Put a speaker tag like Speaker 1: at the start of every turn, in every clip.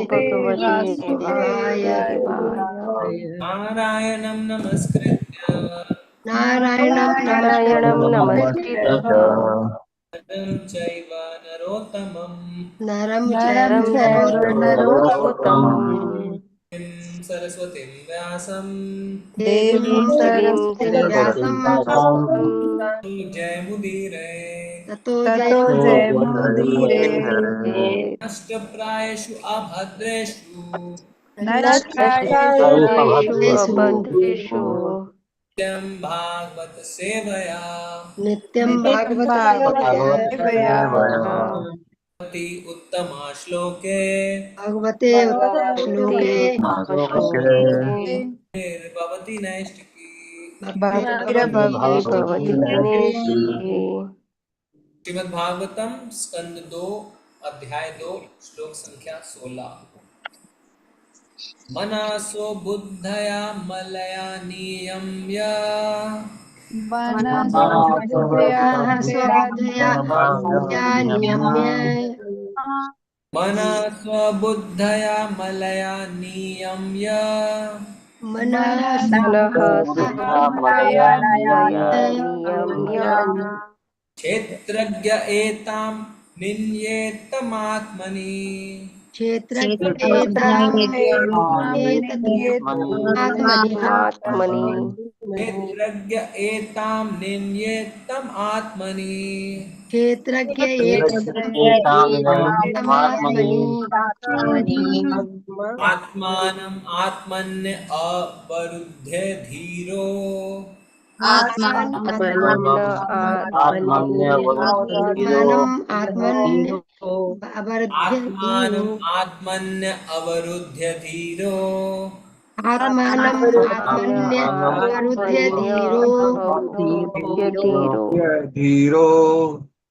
Speaker 1: भगवते
Speaker 2: वासुदेवाय।
Speaker 3: नारायणं नमस्कृत्य
Speaker 1: नारायणं
Speaker 2: नारायणं
Speaker 1: नमस्कृत्य
Speaker 2: नमस्कृत्य
Speaker 3: नरं चैव नरोत्तमं
Speaker 1: नरं
Speaker 2: नरं
Speaker 1: चैव
Speaker 2: चैव
Speaker 1: नरोत्तमं
Speaker 2: नरोत्तमम्
Speaker 3: देवीं सरस्वतीं व्यासं
Speaker 1: देवीं
Speaker 2: देवीं
Speaker 1: सरस्वतीं व्यासं
Speaker 2: सरस्वतीं
Speaker 3: जयमुदीरये
Speaker 1: ततो
Speaker 2: ततो जयमुदीरये।
Speaker 3: नष्टप्रायेषु अभद्रेषु
Speaker 2: नष्टप्रायेषु
Speaker 1: जयमुदीरयेषु
Speaker 2: अबद्धेषु
Speaker 3: नित्यं भागवत सेवया
Speaker 1: नित्यं
Speaker 2: नित्यं
Speaker 1: भागवत
Speaker 2: भागवत
Speaker 1: सेवया
Speaker 2: सेवया
Speaker 3: भवति उत्तमा श्लोके
Speaker 1: भगवते
Speaker 2: भगवते
Speaker 1: श्लोके
Speaker 2: श्लोके
Speaker 3: निर्भवति नैष्टिकी।
Speaker 2: भक्तिर्भवति
Speaker 1: भक्तिर्भवति
Speaker 2: नैष्टिकी।
Speaker 3: श्रीमद्भागवतम स्कंद 2 अध्याय 2 श्लोक संख्या 16। मनसो बुद्धया मलया नियम्य
Speaker 2: मनसोबुद्धया
Speaker 1: मनः स्वबुद्धया या नियम्य
Speaker 3: मनस्वबुद्धया मलया नियम्य
Speaker 1: मनः
Speaker 2: मनः स्वबुद्धया मलया
Speaker 1: स्वबुद्धया
Speaker 2: नियम्य
Speaker 3: क्षेत्रज्ञ एतां निन्येतमात्मनि
Speaker 1: क्षेत्रज्ञेतां आत्मनि
Speaker 2: क्षेत्रज्ञेतुमात्मनि
Speaker 3: क्षेत्रज्ञ एतां निन्येतम् आत्मनि
Speaker 1: क्षेत्रज्ञ एतमात्मनि
Speaker 2: क्षेत्रज्ञेतुमात्मनि
Speaker 3: आत्मानम् आत्मन्य अवरुद्ध्य धीरो
Speaker 2: आत्मन्न आत्मन्यवरुद्धो
Speaker 1: आत्मानम् आत्मन्य अवरुद्ध्य धीरो
Speaker 3: आत्मानम् आत्मन्य अवरुद्ध्य धीरो
Speaker 1: आत्मानम्
Speaker 2: आत्मन्न
Speaker 1: आत्मन्य अवरुद्ध्य
Speaker 2: आत्मन्य
Speaker 1: धीरो
Speaker 2: अवरुध्यधीरो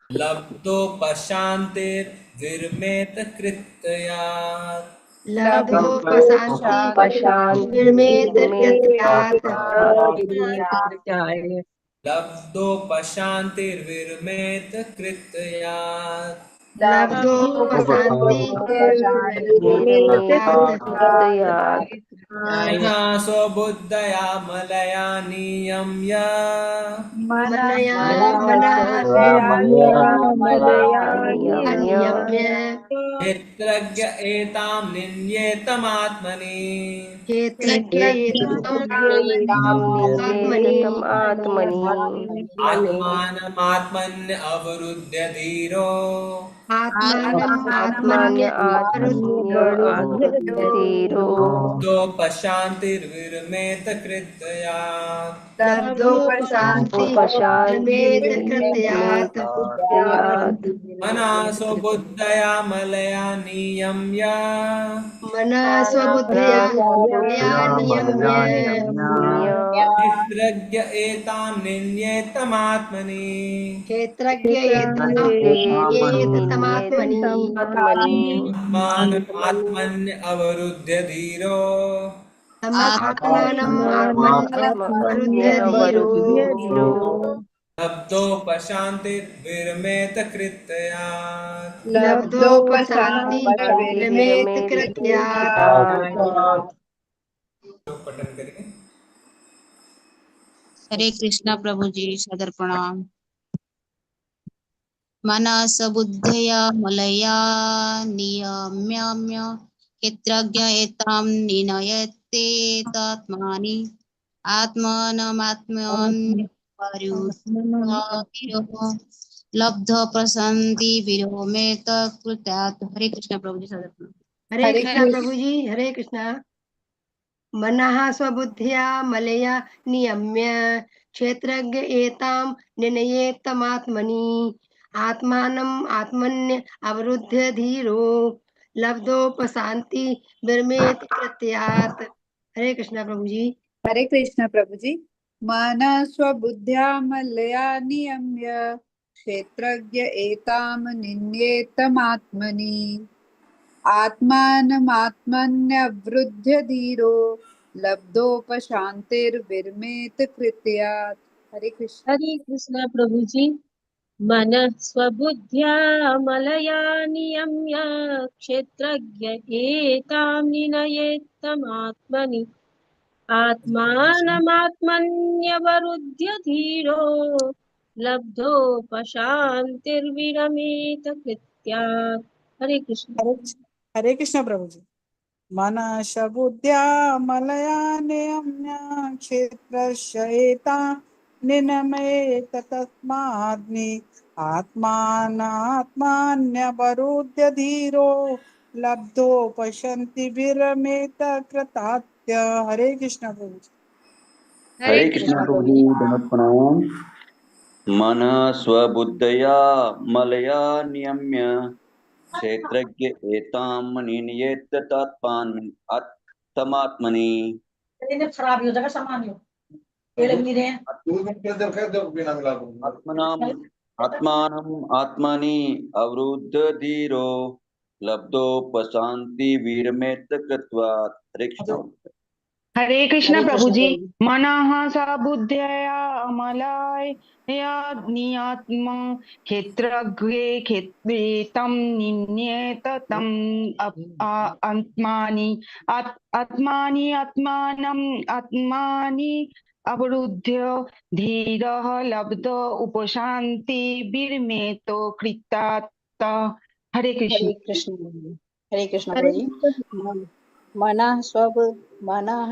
Speaker 3: लब्धोपशान्तिर्विरमेत कृत्तया
Speaker 1: लब्धोपशान्ति विरमेत कृत्यात्
Speaker 3: लब्धोपशान्तिर्विरमेत कृत्तया
Speaker 1: लब्धोपशान्ति कृत्यात्
Speaker 2: निर्मेतकृतयात्
Speaker 3: मना स्वबुद्धया मलया नियम्य
Speaker 1: मनया मनः
Speaker 2: मनसोबुद्धया नियम्य
Speaker 1: अनियम्य
Speaker 3: क्षेत्रज्ञ एतां निन्येतमात्मनि
Speaker 1: क्षेत्रज्ञ एतम्
Speaker 2: क्षेत्रज्ञेतां
Speaker 1: आत्मनि
Speaker 2: निन्येतम् आत्मनि
Speaker 3: आत्मानमात्मन्य अवरुद्ध्य धीरो
Speaker 1: आत्मानम्
Speaker 2: आत्मान्य
Speaker 1: आत्मन्य
Speaker 2: आत्मन्य अवरुद्धधीरो
Speaker 3: लब्धोपशान्तिर्विरमेत कृत्तया
Speaker 1: लब्धोपशान्ति विरमेत कृत्यात्
Speaker 2: उपशान्तिर्मेतकृतयात्
Speaker 3: मना स्वबुद्धया मलया नियम्य
Speaker 1: मनः स्वबुद्धया या नियम्य
Speaker 3: क्षेत्रज्ञ एतां निन्येतमात्मनि
Speaker 1: क्षेत्रज्ञ एतमात्मनि
Speaker 2: क्षेत्रज्ञेतमात्मनि
Speaker 3: आत्मानमात्मन्य अवरुद्ध्य धीरो
Speaker 1: तमात्मानम् आत्मन्य
Speaker 2: आत्मन्य
Speaker 1: अवरुद्ध्य धीरो
Speaker 2: अवरुद्धधीरो
Speaker 3: लब्धोपशान्तिर्विरमेत कृत्तया।
Speaker 1: लब्धोपशान्ति विरमेत कृत्यात्
Speaker 2: उपशान्तिर्विरमेतकृत्यात्
Speaker 3: पठन करेंगे।
Speaker 4: हरे कृष्णा प्रभु जी सदर प्रणाम। मनस बुद्धया मलया नियम्य क्षेत्रज्ञ एतां निनयतेतात्मानि आत्मानमात्मन्यपरुद्धिरो लब्ध प्रशान्ति विरोमेत कृत्यात्। हरे कृष्णा प्रभु जी सदर प्रणाम।
Speaker 1: हरे कृष्णा प्रभु जी हरे कृष्णा। मनः स्वबुद्ध्या मलया नियम्य क्षेत्रज्ञ एतां निर्णयेतमात्मनि आत्मानम् आत्मन्य अवरुद्ध्य धीरो लब्धोपशान्ति विरमेत कृत्यात्। हरे कृष्णा प्रभु जी।
Speaker 2: हरे कृष्ण प्रभु जी। मन स्वबुद्ध्या मलया नियम्य क्षेत्रज्ञ एताम निन्येतमात्मनि आत्मानमात्मन्यवृद्ध्य धीरो लब्धोपशान्तिर्विरमेत कृत्यात्। हरे कृष्ण।
Speaker 5: हरे कृष्णा प्रभु जी। मनः स्वबुद्ध्या मलया नियम्य क्षेत्रज्ञ एतां निनयेत्तमात्मनि आत्मानमात्मन्यवरुध्य धीरो लब्धोपशान्तिर्विरमेत कृत्यात्। हरे कृष्ण।
Speaker 2: हरे कृष्ण प्रभु जी। मनः बुद्ध्या मलया नियम्य क्षेत्रस्य एतां निनमेत तस्माद्नि आत्मानात्मान्यवरुध्य धीरो लब्धोपशन्ति विरमेत कृतात्य। हरे कृष्ण प्रभु जी।
Speaker 6: हरे कृष्ण प्रभु जी, दंडवत प्रणाम। मन स्वबुद्धया मलया नियम्य क्षेत्रज्ञ एतां नियत तत्पात्मात्मनि आत्मनाम आत्मानम आत्मनि अवरुद्ध धीरो लब्धोपशान्ति विरमेत कृत्वा। हरे कृष्ण।
Speaker 7: हरे कृष्ण
Speaker 5: हरे
Speaker 7: प्रभु
Speaker 5: कृष्ण
Speaker 7: जी।
Speaker 5: प्रभु।
Speaker 7: मनः स बुद्धया अमलाय नियात्म क्षेत्रज्ञे क्षेत्रेतं निन्येत तम आत्मानि आत्मानि आत्मानम् आत्मानि अवरुद्ध्य धीरः लब्ध उपशान्ति विरमेतो कृतात्। हरे कृष्ण।
Speaker 8: हरे कृष्ण प्रभु। हरे कृष्ण
Speaker 5: हरे
Speaker 8: प्रभु जी।
Speaker 5: कृष्ण
Speaker 8: मन- मनः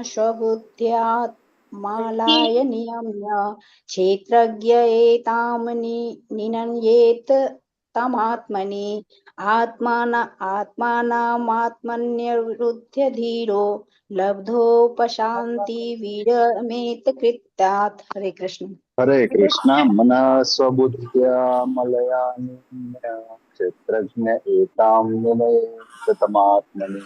Speaker 8: स्वबुद्ध्यात्मालाय नियम्य क्षेत्रज्ञ एतां निनयेत् तमात्मनि आत्मानामात्मन्यवरुध्य धीरो लब्धोपशान्ति विरमेत कृत्यात्। हरे कृष्ण।
Speaker 9: हरे
Speaker 5: हरे
Speaker 9: कृष्ण। मन स्वबुद्ध्या मलया क्षेत्रज्ञ एतां निनयतमात्मनि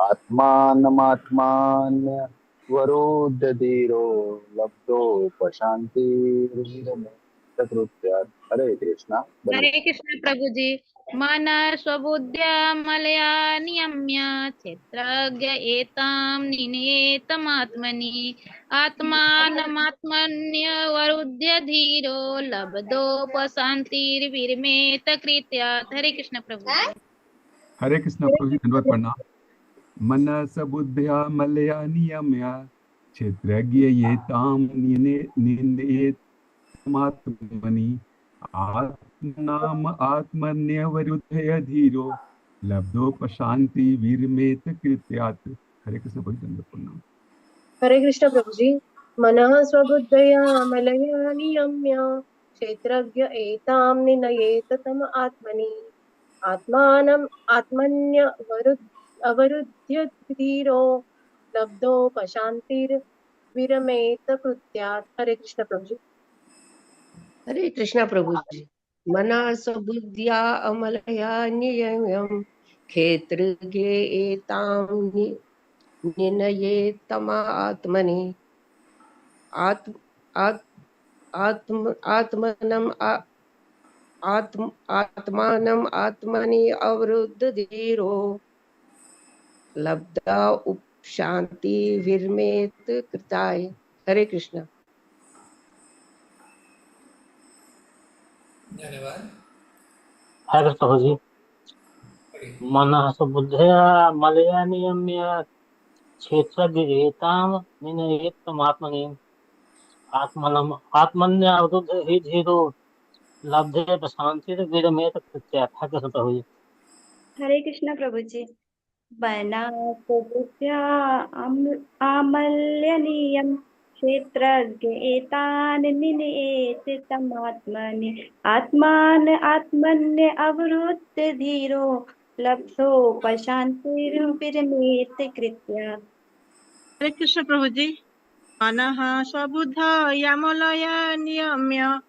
Speaker 9: आत्मानमात्मान्यवरोधीरो लब्धोपशान्तिर्विरमेतकृत्यात्। हरे कृष्ण।
Speaker 10: हरे कृष्ण प्रभु जी। मन स्वबुद्ध्या मलया नियम्य क्षेत्रज्ञ एतां निनेतमात्मनि आत्मानमात्मन्यवरुध्य धीरो लब्धोपशान्तिर्विरमेत कृत्यात्। हरे कृष्ण प्रभु जी।
Speaker 11: हरे कृष्ण प्रभु जी, धन्यवाद प्रणाम। मन सबुद्धया मलया नियम्य क्षेत्रज्ञ ये ताम निनेतमात्मनि आत्मनाम आत्मन्यवरुद्धय धीरो लब्धोपशान्ति विरमेत कृत्यात्। हरे कृष्ण प्रभु जी, धन्यवाद प्रणाम।
Speaker 5: हरे कृष्ण प्रभु जी। मनः स्वबुद्धया मलया नियम्य क्षेत्रज्ञ एतां निनयेत तम आत्मनि आत्मानम् अवरुध्य धीरो लब्धोपशान्तिर्विरमेत कृत्यात्। हरे कृष्ण प्रभु जी।
Speaker 1: हरे कृष्णा प्रभु जी। मना स्वबुद्ध्या अमलया नियम्यं क्षेत्रज्ञे एतां निनयेत्तमात्मनि आत्म आत्- आत्म आत्मनम् आत्मानम् आत्मनि अवरुद्ध धीरो लब्धा उपशांति विरमेत कृताय। हरे कृष्णा।
Speaker 3: धन्यवाद।
Speaker 6: हरे कृष्ण प्रभु जी।
Speaker 3: पढ़िए।
Speaker 6: मनः स्वबुद्धया मलया नियम्य क्षेत्रज्ञ एतां निनयेत्तमात्मनि आत्मनम् आत्मन्यावरुद्ध हि धीरो लब्धे प्रशान्तिर्विरमेत कृत्यात्। हरे कृष्ण प्रभु जी।
Speaker 10: हरे कृष्ण प्रभु जी। बनासबुद्ध्या आमल्यनीयं क्षेत्रज्ञ एतान् निनेति तमात्मनि आत्मान आत्मन्य अवरुद्ध धीरो लब्धोपशान्तिर्विरमेत कृत्या।
Speaker 12: हरे कृष्ण प्रभु जी। मनः स्वबुद्धयामलय नियम्य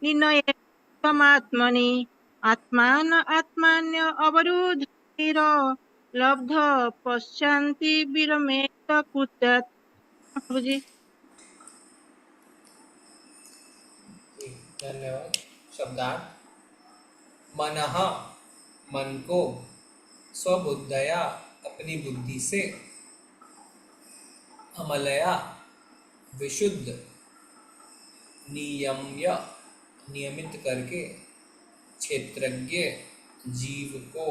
Speaker 12: निनयत्वमात्मनि आत्मान आत्मान्य अवरुद्धेर लब्ध पश्यन्ति विरमेत कृत्यात्। प्रभु जी।
Speaker 3: जी, धन्यवाद। शब्दार्थ। मनः मन को, स्वबुद्धया अपनी बुद्धि से, अमलया विशुद्ध, नियम्य नियमित करके क्षेत्रज्ञ जीव को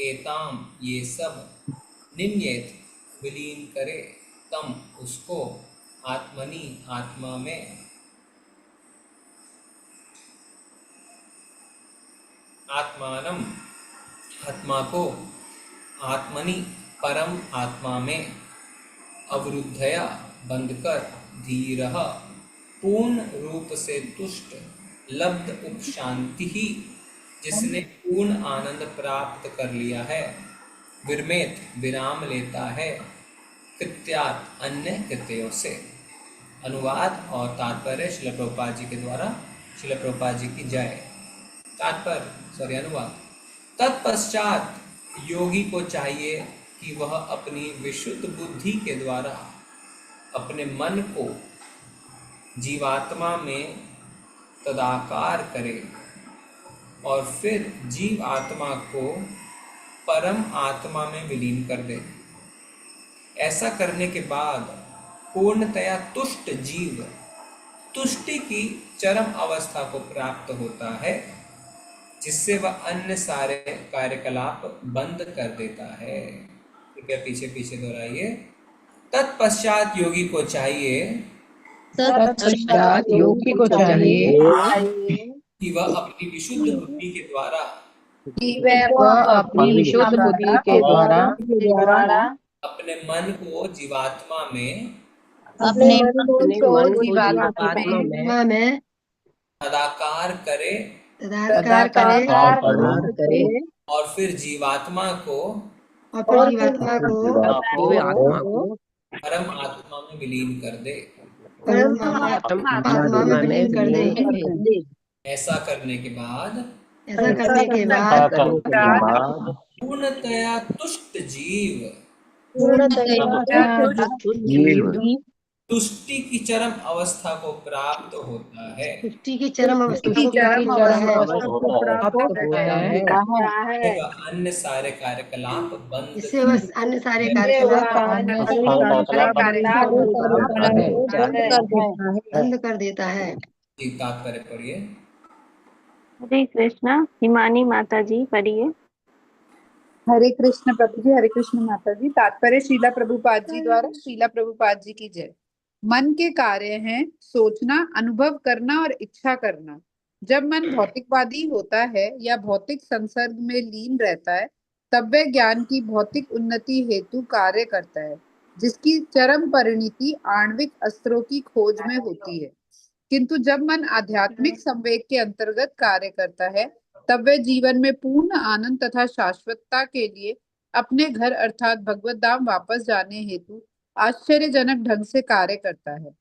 Speaker 3: एताम ये सब निन्येत विलीन करे तम उसको आत्मनि आत्मा में आत्मानम आत्मा को आत्मनि परम आत्मा में अवरुद्धया बंधकर धीरः पूर्ण रूप से तुष्ट लब्ध उपशांति ही जिसने पूर्ण आनंद प्राप्त कर लिया है विरमेत विराम लेता है कृत्यात अन्य कृत्यों से। अनुवाद और तात्पर्य श्रील प्रभुपाद जी के द्वारा। श्रील प्रभुपाद जी की जय। तात्पर्य अनुवाद। तत्पश्चात योगी को चाहिए कि वह अपनी विशुद्ध बुद्धि के द्वारा अपने मन को जीवात्मा में तदाकार करे और फिर जीव आत्मा को परम आत्मा में विलीन कर दे। ऐसा करने के बाद पूर्णतया तुष्ट जीव तुष्टि की चरम अवस्था को प्राप्त होता है जिससे वह अन्य सारे कार्यकलाप बंद कर देता है। ठीक है, पीछे पीछे दोहराइए। तत्पश्चात योगी को चाहिए कि वह अपनी विशुद्ध बुद्धि के द्वारा अपने मन को जीवात्मा में तदाकार करे और फिर जीवात्मा को परम आत्मा में विलीन कर दे। ऐसा करने के बाद पूर्णतया तुष्ट जीव तुष्टि की चरम अवस्था को प्राप्त होता है।
Speaker 1: तुष्टि की चरम अवस्था को प्राप्त होता है।
Speaker 3: अन्य सारे कार्यकलाप बंद
Speaker 1: इससे बस अन्य सारे कार्यकलाप बंद कर देता है।
Speaker 3: तात्पर्य पढ़िए।
Speaker 10: हरे कृष्णा। हिमानी माता जी पढ़िए।
Speaker 13: हरे कृष्ण प्रभु जी। हरे कृष्ण माता जी। तात्पर्य श्रीला प्रभुपाद जी द्वारा। श्रीला प्रभुपाद जी की जय। मन के कार्य हैं सोचना, अनुभव करना और इच्छा करना। जब मन भौतिकवादी होता है या भौतिक संसर्ग में लीन रहता है तब वह ज्ञान की भौतिक उन्नति हेतु कार्य करता है जिसकी चरम परिणति आणविक अस्त्रों की खोज में होती है। किंतु जब मन आध्यात्मिक संवेग के अंतर्गत कार्य करता है तब वह जीवन में पूर्ण आनंद तथा शाश्वतता के लिए अपने घर अर्थात भगवत धाम वापस जाने हेतु आश्चर्यजनक ढंग से कार्य करता है।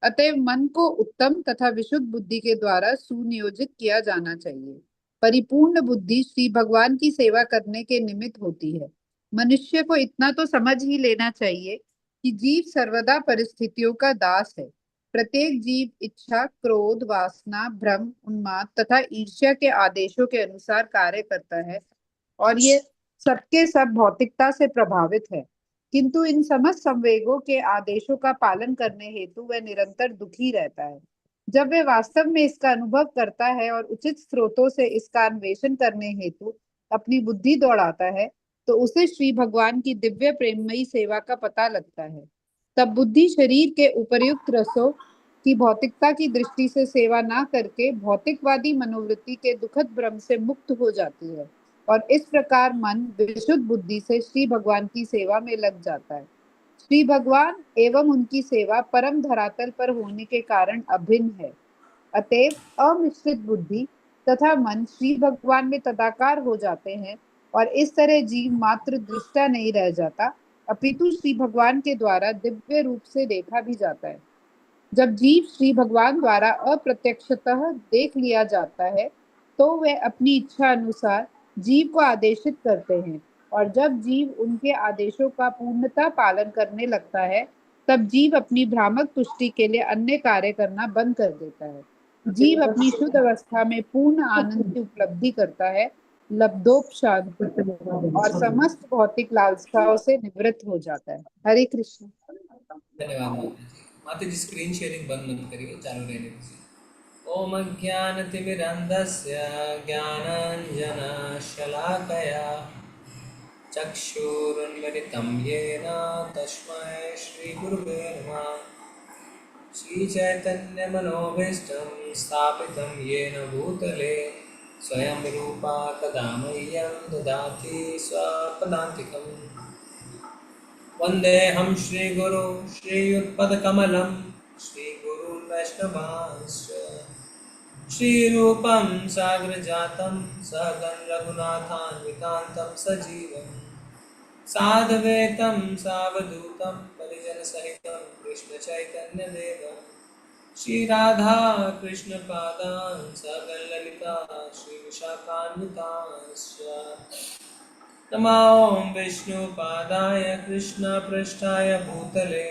Speaker 13: अतएव मन को उत्तम तथा विशुद्ध बुद्धि के द्वारा सुनियोजित किया जाना चाहिए। परिपूर्ण बुद्धि श्री भगवान की सेवा करने के निमित्त होती है। मनुष्य को इतना तो समझ ही लेना चाहिए कि जीव सर्वदा परिस्थितियों का दास है। प्रत्येक जीव इच्छा, क्रोध, वासना, भ्रम, उन्माद तथा ईर्ष्या के आदेशों के अनुसार कार्य करता है और ये सबके सब भौतिकता से प्रभावित है। किंतु इन समस्त संवेगों के आदेशों का पालन करने हेतु वह निरंतर दुखी रहता है। जब वह वास्तव में इसका अनुभव करता है और उचित स्रोतों से इसका अन्वेषण करने हेतु अपनी बुद्धि दौड़ाता है तो उसे श्री भगवान की दिव्य प्रेममयी सेवा का पता लगता है। तब बुद्धि शरीर के उपर्युक्त रसों की भौतिकता की दृष्टि से सेवा ना करके भौतिकवादी मनोवृत्ति के दुखद भ्रम से मुक्त हो जाती है और इस प्रकार मन विशुद्ध बुद्धि से श्री भगवान की सेवा में लग जाता है। श्री भगवान एवं उनकी सेवा परम धरातल पर होने के कारण अभिन्न है। अतएव अमिश्रित बुद्धि तथा मन श्री भगवान में तदाकार हो जाते हैं और इस तरह जीव मात्र दृष्टा नहीं रह जाता अपितु श्री भगवान के द्वारा दिव्य रूप से देखा भी जाता है। जब जीव श्री भगवान द्वारा अप्रत्यक्षतः देख लिया जाता है तो वह अपनी इच्छा अनुसार जीव को आदेशित करते हैं और जब जीव उनके आदेशों का पूर्णतः पालन करने लगता है तब जीव अपनी भ्रामक तुष्टि के लिए अन्य कार्य करना बंद कर देता है। जीव अपनी शुद्ध अवस्था में पूर्ण आनंद की उपलब्धि करता है, लब्धोपशांति और समस्त भौतिक लालसाओं से निवृत्त हो जाता है। हरे कृष्ण।
Speaker 3: धन्यवाद माता जी। स्क्रीन शेयरिंग बंद मत करिए, चालू रहने दीजिए। ओम ज्ञानतिमिरन्धस्य ज्ञानाञ्जनशलाकया चक्षुरुन्मिलितं येन तस्मै श्रीगुरुवे नमः। श्रीचैतन्यमनोभीष्टं स्थापितं येन भूतले स्वयं रूपा कदा मह्यं ददाति स्वपदान्तिकम्। वन्देऽहं श्रीगुरु श्रीयुत्पदकमलं श्रीगुरुन् वैष्णवांश्च श्रीरूपं साग्रजातं सहगं रघुनाथान्वितान्तं सजीवं साद्वैतं सावधूतं परिजनसहितं कृष्णचैतन्यदेवं श्रीराधा कृष्णपादान् सहगं ललिता श्रीविशाखान्वितांश्च। नमो ॐ विष्णुपादाय कृष्णपृष्ठाय भूतले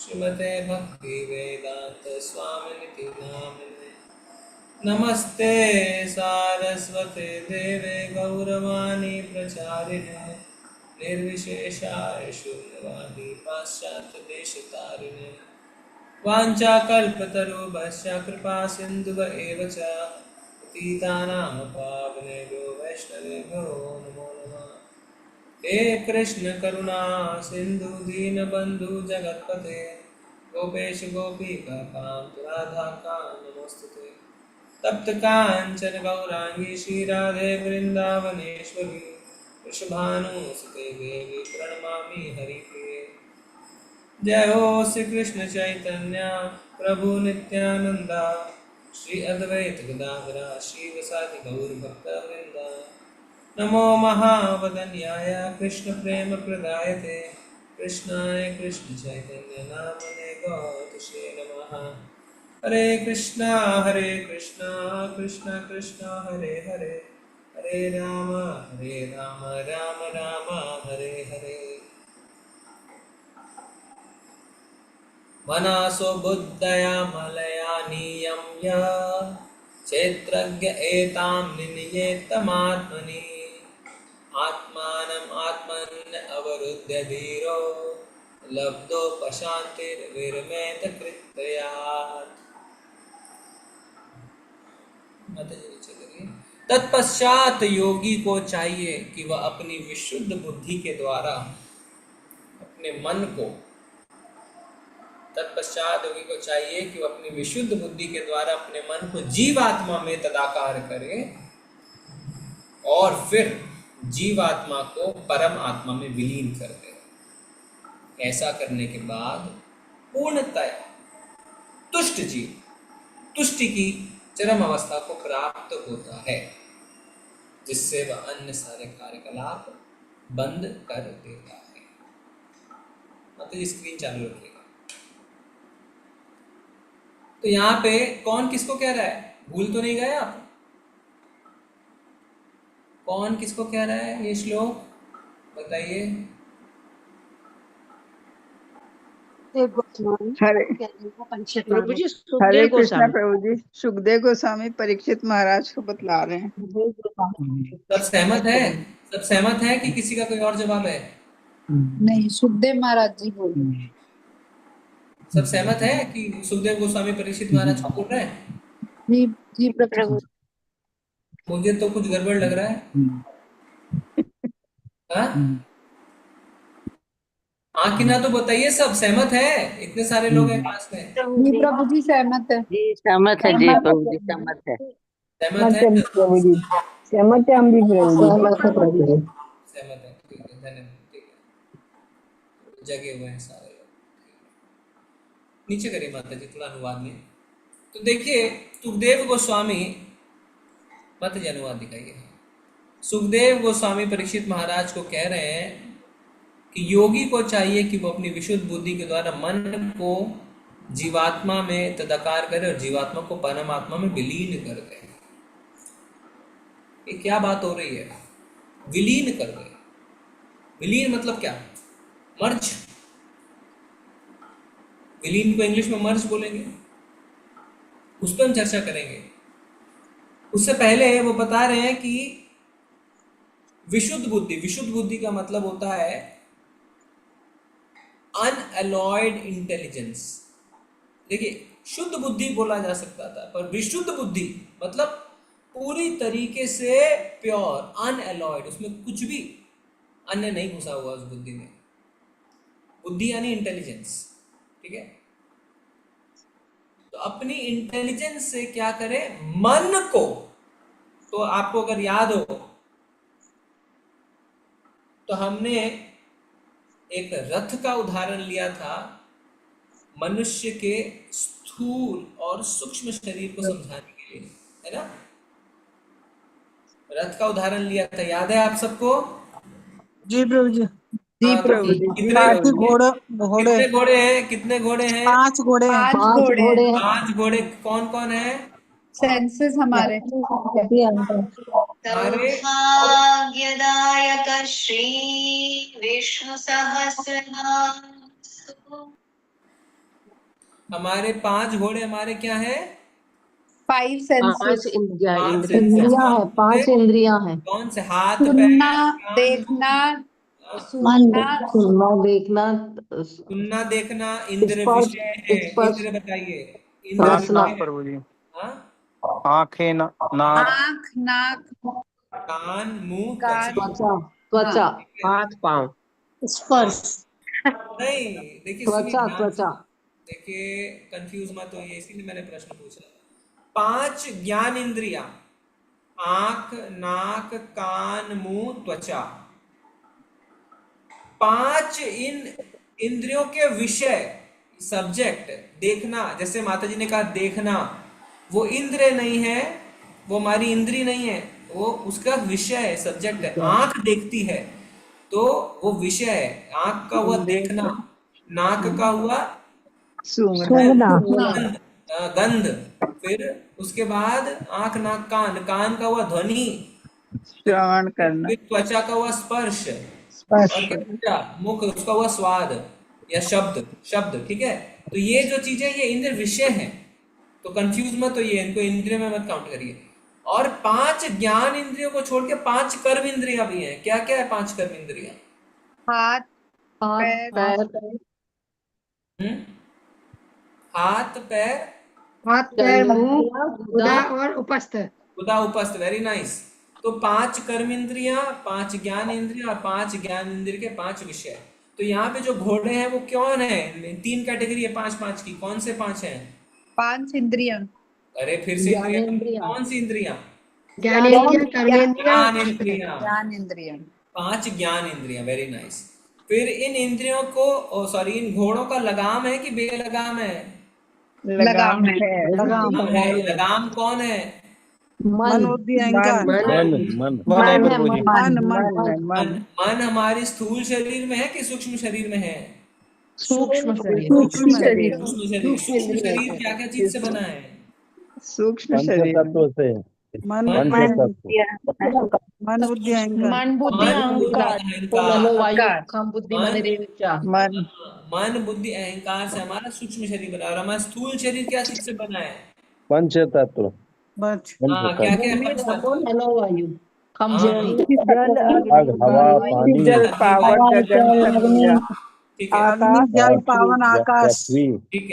Speaker 3: श्रीमते भक्तिवेदान्त स्वामिनिति नामिने। नमस्ते सारस्वते देवे गौरवाणी प्रचारिणे निर्विशेषाय शून्यवादी पाश्चात्यदेशतारिणे। वाञ्छाकल्पतरुभ्यश्च कृपा सिन्धुव एव च पतितानां पावनेभ्यो वैष्णवेभ्यो नमो नमः। हे कृष्ण करुणा सिंधु दीनबंधु जगतपते गोपेश गोपिका कांत राधा कांत नमोस्तुते। तप्त कांचन गौरांगी श्री राधे वृंदावनेश्वरी वृषभानुसुते देवी प्रणमामि हरिप्रिये। जय हो श्री कृष्ण चैतन्य प्रभु नित्यानंदा श्री अद्वैत गदाधर श्रीवासादि गौर भक्तवृंद। नमो महावदन्याय कृष्ण प्रेम प्रदायते कृष्णाय कृष्ण चैतन्य नामने गौतुषे नमः। हरे कृष्णा कृष्ण कृष्ण हरे हरे हरे राम राम राम हरे हरे। मनसो बुद्धया मलया नियम्य क्षेत्रज्ञ एतां नियतमात्मनि आत्मानम् आत्मन् अवरुद्ध्य धीरो लब्धोपशान्तिर्विरमेत कृत्यात्। तत्पश्चात योगी को चाहिए कि वह अपनी विशुद्ध बुद्धि के द्वारा अपने मन को अपनी विशुद्ध बुद्धि के द्वारा अपने मन को जीवात्मा में तदाकार करे और फिर जीवात्मा को परम आत्मा में विलीन कर दे। ऐसा करने के बाद पूर्णतः तुष्ट जीव तुष्टि की चरम अवस्था को प्राप्त होता है, जिससे वह अन्य सारे कार्यकलाप बंद कर देता है। मतलब स्क्रीन चालू रखिएगा। तो यहाँ पे कौन किसको कह रहा है? भूल तो नहीं गए आप? कौन किसको कह रहा है ये श्लोक बताइए।
Speaker 1: हरे
Speaker 12: प्रभु जी
Speaker 1: हरे
Speaker 12: सुखदेव
Speaker 1: कृष्णा
Speaker 12: गोस्वामी।
Speaker 1: प्रभु जी। सुखदेव गोस्वामी परीक्षित महाराज को बतला रहे हैं।
Speaker 3: सब सहमत है कि किसी का कोई और जवाब है?
Speaker 13: नहीं, सुखदेव महाराज जी बोल रहे हैं।
Speaker 3: सब सहमत है कि सुखदेव गोस्वामी परीक्षित महाराज को बोल रहे हैं?
Speaker 13: जी प्रभु।
Speaker 3: मुझे तो कुछ गड़बड़ लग रहा है। हाँ कि ना तो बताइए, सब सहमत है? इतने सारे लोग हैं पास में।
Speaker 13: जी प्रभु जी सहमत है।
Speaker 14: जी सहमत है जी प्रभु जी सहमत है।
Speaker 3: सहमत है
Speaker 1: प्रभु जी। सहमत है हम भी प्रभु जी।
Speaker 3: सहमत है। ठीक है, धन्यवाद। ठीक है, जगे हुए हैं सारे लोग। नीचे करिए माता जी थोड़ा अनुवाद में। तो देखिए सुखदेव गोस्वामी, माता जी अनुवाद दिखाइए। सुखदेव गोस्वामी परीक्षित महाराज को कह रहे हैं कि योगी को चाहिए कि वो अपनी विशुद्ध बुद्धि के द्वारा मन को जीवात्मा में तदाकार करे और जीवात्मा को परमात्मा में विलीन कर दे। ये क्या बात हो रही है? विलीन कर दे। विलीन मतलब क्या? मर्ज। विलीन को इंग्लिश में मर्ज बोलेंगे, उस पर हम चर्चा करेंगे। उससे पहले वो बता रहे हैं कि विशुद्ध बुद्धि का मतलब होता है अनअलॉयड इंटेलिजेंस। देखिए शुद्ध बुद्धि बोला जा सकता था, पर विशुद्ध बुद्धि मतलब पूरी तरीके से प्योर, अनएलॉयड, उसमें कुछ भी अन्य नहीं घुसा हुआ उस बुद्धि में। बुद्धि यानी इंटेलिजेंस, ठीक है। तो अपनी इंटेलिजेंस से क्या करे, मन को, तो आपको अगर याद हो तो हमने एक रथ का उदाहरण लिया था मनुष्य के स्थूल और सूक्ष्म शरीर को समझाने के लिए, है ना। रथ का उदाहरण लिया था, याद है आप सबको?
Speaker 2: जी प्रभु जी।
Speaker 13: जी प्रभु जी।
Speaker 2: कितने घोड़े
Speaker 3: कितने घोड़े हैं? कितने घोड़े हैं?
Speaker 2: 5 घोड़े हैं।
Speaker 13: 5 घोड़े हैं।
Speaker 3: 5 घोड़े कौन कौन है?
Speaker 13: सेंसेस हमारे
Speaker 4: सौभाग्यदायक श्री विष्णु सहस्रनाम।
Speaker 3: हमारे 5 घोड़े हमारे क्या है?
Speaker 13: 5 सेंसेस।
Speaker 10: 5 इंद्रियां
Speaker 3: है,
Speaker 1: 5 इंद्रियां हैं।
Speaker 3: कौन से? हाथ,
Speaker 13: सुनना, देखना,
Speaker 1: सुनना, देखना,
Speaker 3: सुनना, देखना, इंद्र विषय है। इंद्र बताइए,
Speaker 2: नाक प्रभु जी। आंखें, नाक,
Speaker 13: आंख, नाक,
Speaker 3: कान, मुंह,
Speaker 1: त्वचा,
Speaker 10: हाथ, पांव,
Speaker 1: स्पर्श।
Speaker 3: नहीं, देखिए
Speaker 1: त्वचा।
Speaker 3: देखिए कंफ्यूज मत होइए, इसीलिए मैंने प्रश्न पूछा। 5 ज्ञान इंद्रियां, आंख, नाक, कान, मुंह, त्वचा। 5 इन इंद्रियों के विषय, सब्जेक्ट, देखना, जैसे माता जी ने कहा देखना, वो इंद्रिय नहीं है, वो हमारी इंद्री नहीं है, वो उसका विषय है, सब्जेक्ट है। आंख देखती है तो वो विषय है, आंख का हुआ देखना, नाक का हुआ गंध, फिर उसके बाद आंख, नाक, कान, कान का हुआ ध्वनि,
Speaker 2: श्रवण करना,
Speaker 3: फिर त्वचा का हुआ स्पर्श, और क्या? मुख, उसका हुआ स्वाद या शब्द, ठीक है। तो ये जो चीजें, ये इंद्र विषय हैं, तो कंफ्यूज मत होइए, इनको इंद्रिय में मत काउंट करिए। और 5 ज्ञान इंद्रियों को छोड़ के 5 कर्म इंद्रियां भी हैं। क्या क्या है 5 कर्म इंद्रियां?
Speaker 13: हाथ,
Speaker 1: पैर,
Speaker 3: हाथ,
Speaker 12: पैर, मुंह, गुदा और उपस्थ।
Speaker 3: Very nice. तो 5 कर्म इंद्रियां, 5 ज्ञान इंद्रियां और 5 ज्ञान इंद्रिय के 5 विषय। तो यहाँ पे जो घोड़े हैं वो कौन है? 3 कैटेगरी है 5-5 की। कौन से 5 हैं?
Speaker 13: 5 इंद्रियां।
Speaker 3: अरे फिर से कौन सी इंद्रियां?
Speaker 12: ज्ञान
Speaker 13: इंद्रियां।
Speaker 3: 5 ज्ञान इंद्रियां, वेरी नाइस। फिर इन इंद्रियों को, इन घोड़ों का लगाम है कि बेलगाम है?
Speaker 13: लगाम है।
Speaker 3: लगाम कौन है?
Speaker 2: मन, बुद्धि, अहंकार।
Speaker 3: मन हमारे स्थूल शरीर में है कि सूक्ष्म शरीर में है?
Speaker 13: सूक्ष्म शरीर।
Speaker 3: सूक्ष्म शरीर क्या क्या चीज से बना है?
Speaker 2: सूक्ष्म शरीर
Speaker 9: तत्व से,
Speaker 2: मन, बुद्धि, अहंकार।
Speaker 3: मन, बुद्धि, अहंकार से हमारा सूक्ष्म शरीर बना है। और हमारा स्थूल शरीर क्या चीज से बना है?
Speaker 9: पंच तत्व।
Speaker 3: क्या क्या है?
Speaker 9: हवा, पानी,
Speaker 2: जल, पावन, जल, पावन, आकाश।
Speaker 3: ठीक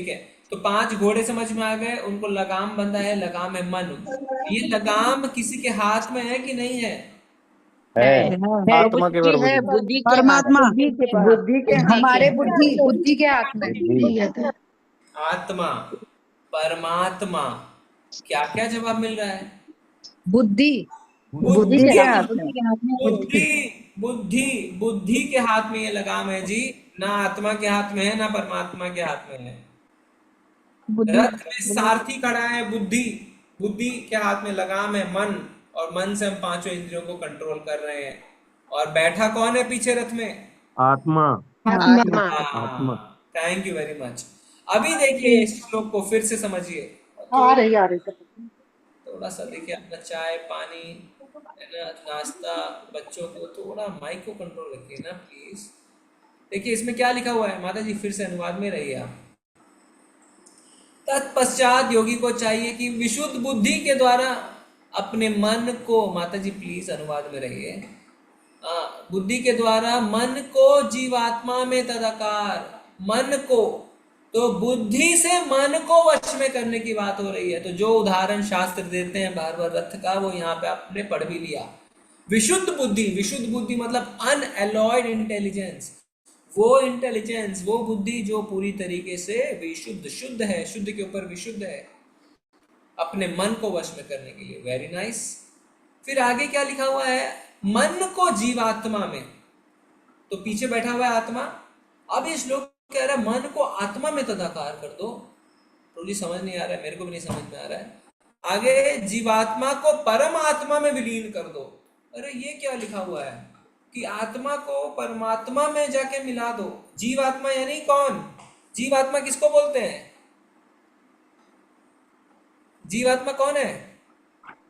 Speaker 3: है। तो 5 घोड़े समझ में आ गए, उनको लगाम बंधा है, लगाम है मन। ये लगाम किसी के हाथ में है कि नहीं है?
Speaker 2: आत्मा के परमात्मा,
Speaker 13: बुद्धि के, हमारे बुद्धि के हाथ में।
Speaker 3: आत्मा, परमात्मा, क्या क्या जवाब मिल रहा है?
Speaker 13: बुद्धि
Speaker 2: के हाथ में।
Speaker 3: बुद्धि के हाथ में ये लगाम है जी, ना आत्मा के हाथ में है, ना परमात्मा के हाथ में है। रथ में सारथी खड़ा है बुद्धि के हाथ में लगाम है मन, और मन से हम 5 इंद्रियों को कंट्रोल कर रहे हैं। और बैठा कौन है पीछे रथ में?
Speaker 2: आत्मा।
Speaker 3: Thank you very much. अभी देखिए इस श्लोक को फिर से समझिए।
Speaker 12: आ रही
Speaker 3: थोड़ा सा देखिए, अपना चाय पानी, नाश्ता, बच्चों को थोड़ा माइक को कंट्रोल रखिए ना प्लीज। देखिए इसमें क्या लिखा हुआ है, माता जी फिर से अनुवाद में रहिए आप। तत्पश्चात योगी को चाहिए कि विशुद्ध बुद्धि के द्वारा अपने मन को, माता जी प्लीज अनुवाद में रहिए, बुद्धि के द्वारा मन को जीवात्मा में तदाकार, मन को तो बुद्धि से मन को वश में करने की बात हो रही है। तो जो उदाहरण शास्त्र देते हैं बार बार रथ का, वो यहाँ पे आपने पढ़ भी लिया। विशुद्ध बुद्धि मतलब अनएलॉयड इंटेलिजेंस, वो इंटेलिजेंस, वो बुद्धि जो पूरी तरीके से विशुद्ध, शुद्ध है, शुद्ध के ऊपर विशुद्ध है, अपने मन को वश में करने के लिए। Very nice. फिर आगे क्या लिखा हुआ है? मन को जीवात्मा में, तो पीछे बैठा हुआ है आत्मा। अब ये श्लोक कह रहा है मन को आत्मा में तदाकार कर दो। तो जी समझ नहीं आ रहा है, मेरे को भी नहीं समझ में आ रहा है। आगे जीवात्मा को परमात्मा में विलीन कर दो। अरे ये क्या लिखा हुआ है कि आत्मा को परमात्मा में जाके मिला दो। जीवात्मा यानी कौन? जीवात्मा किसको बोलते हैं? जीवात्मा कौन है?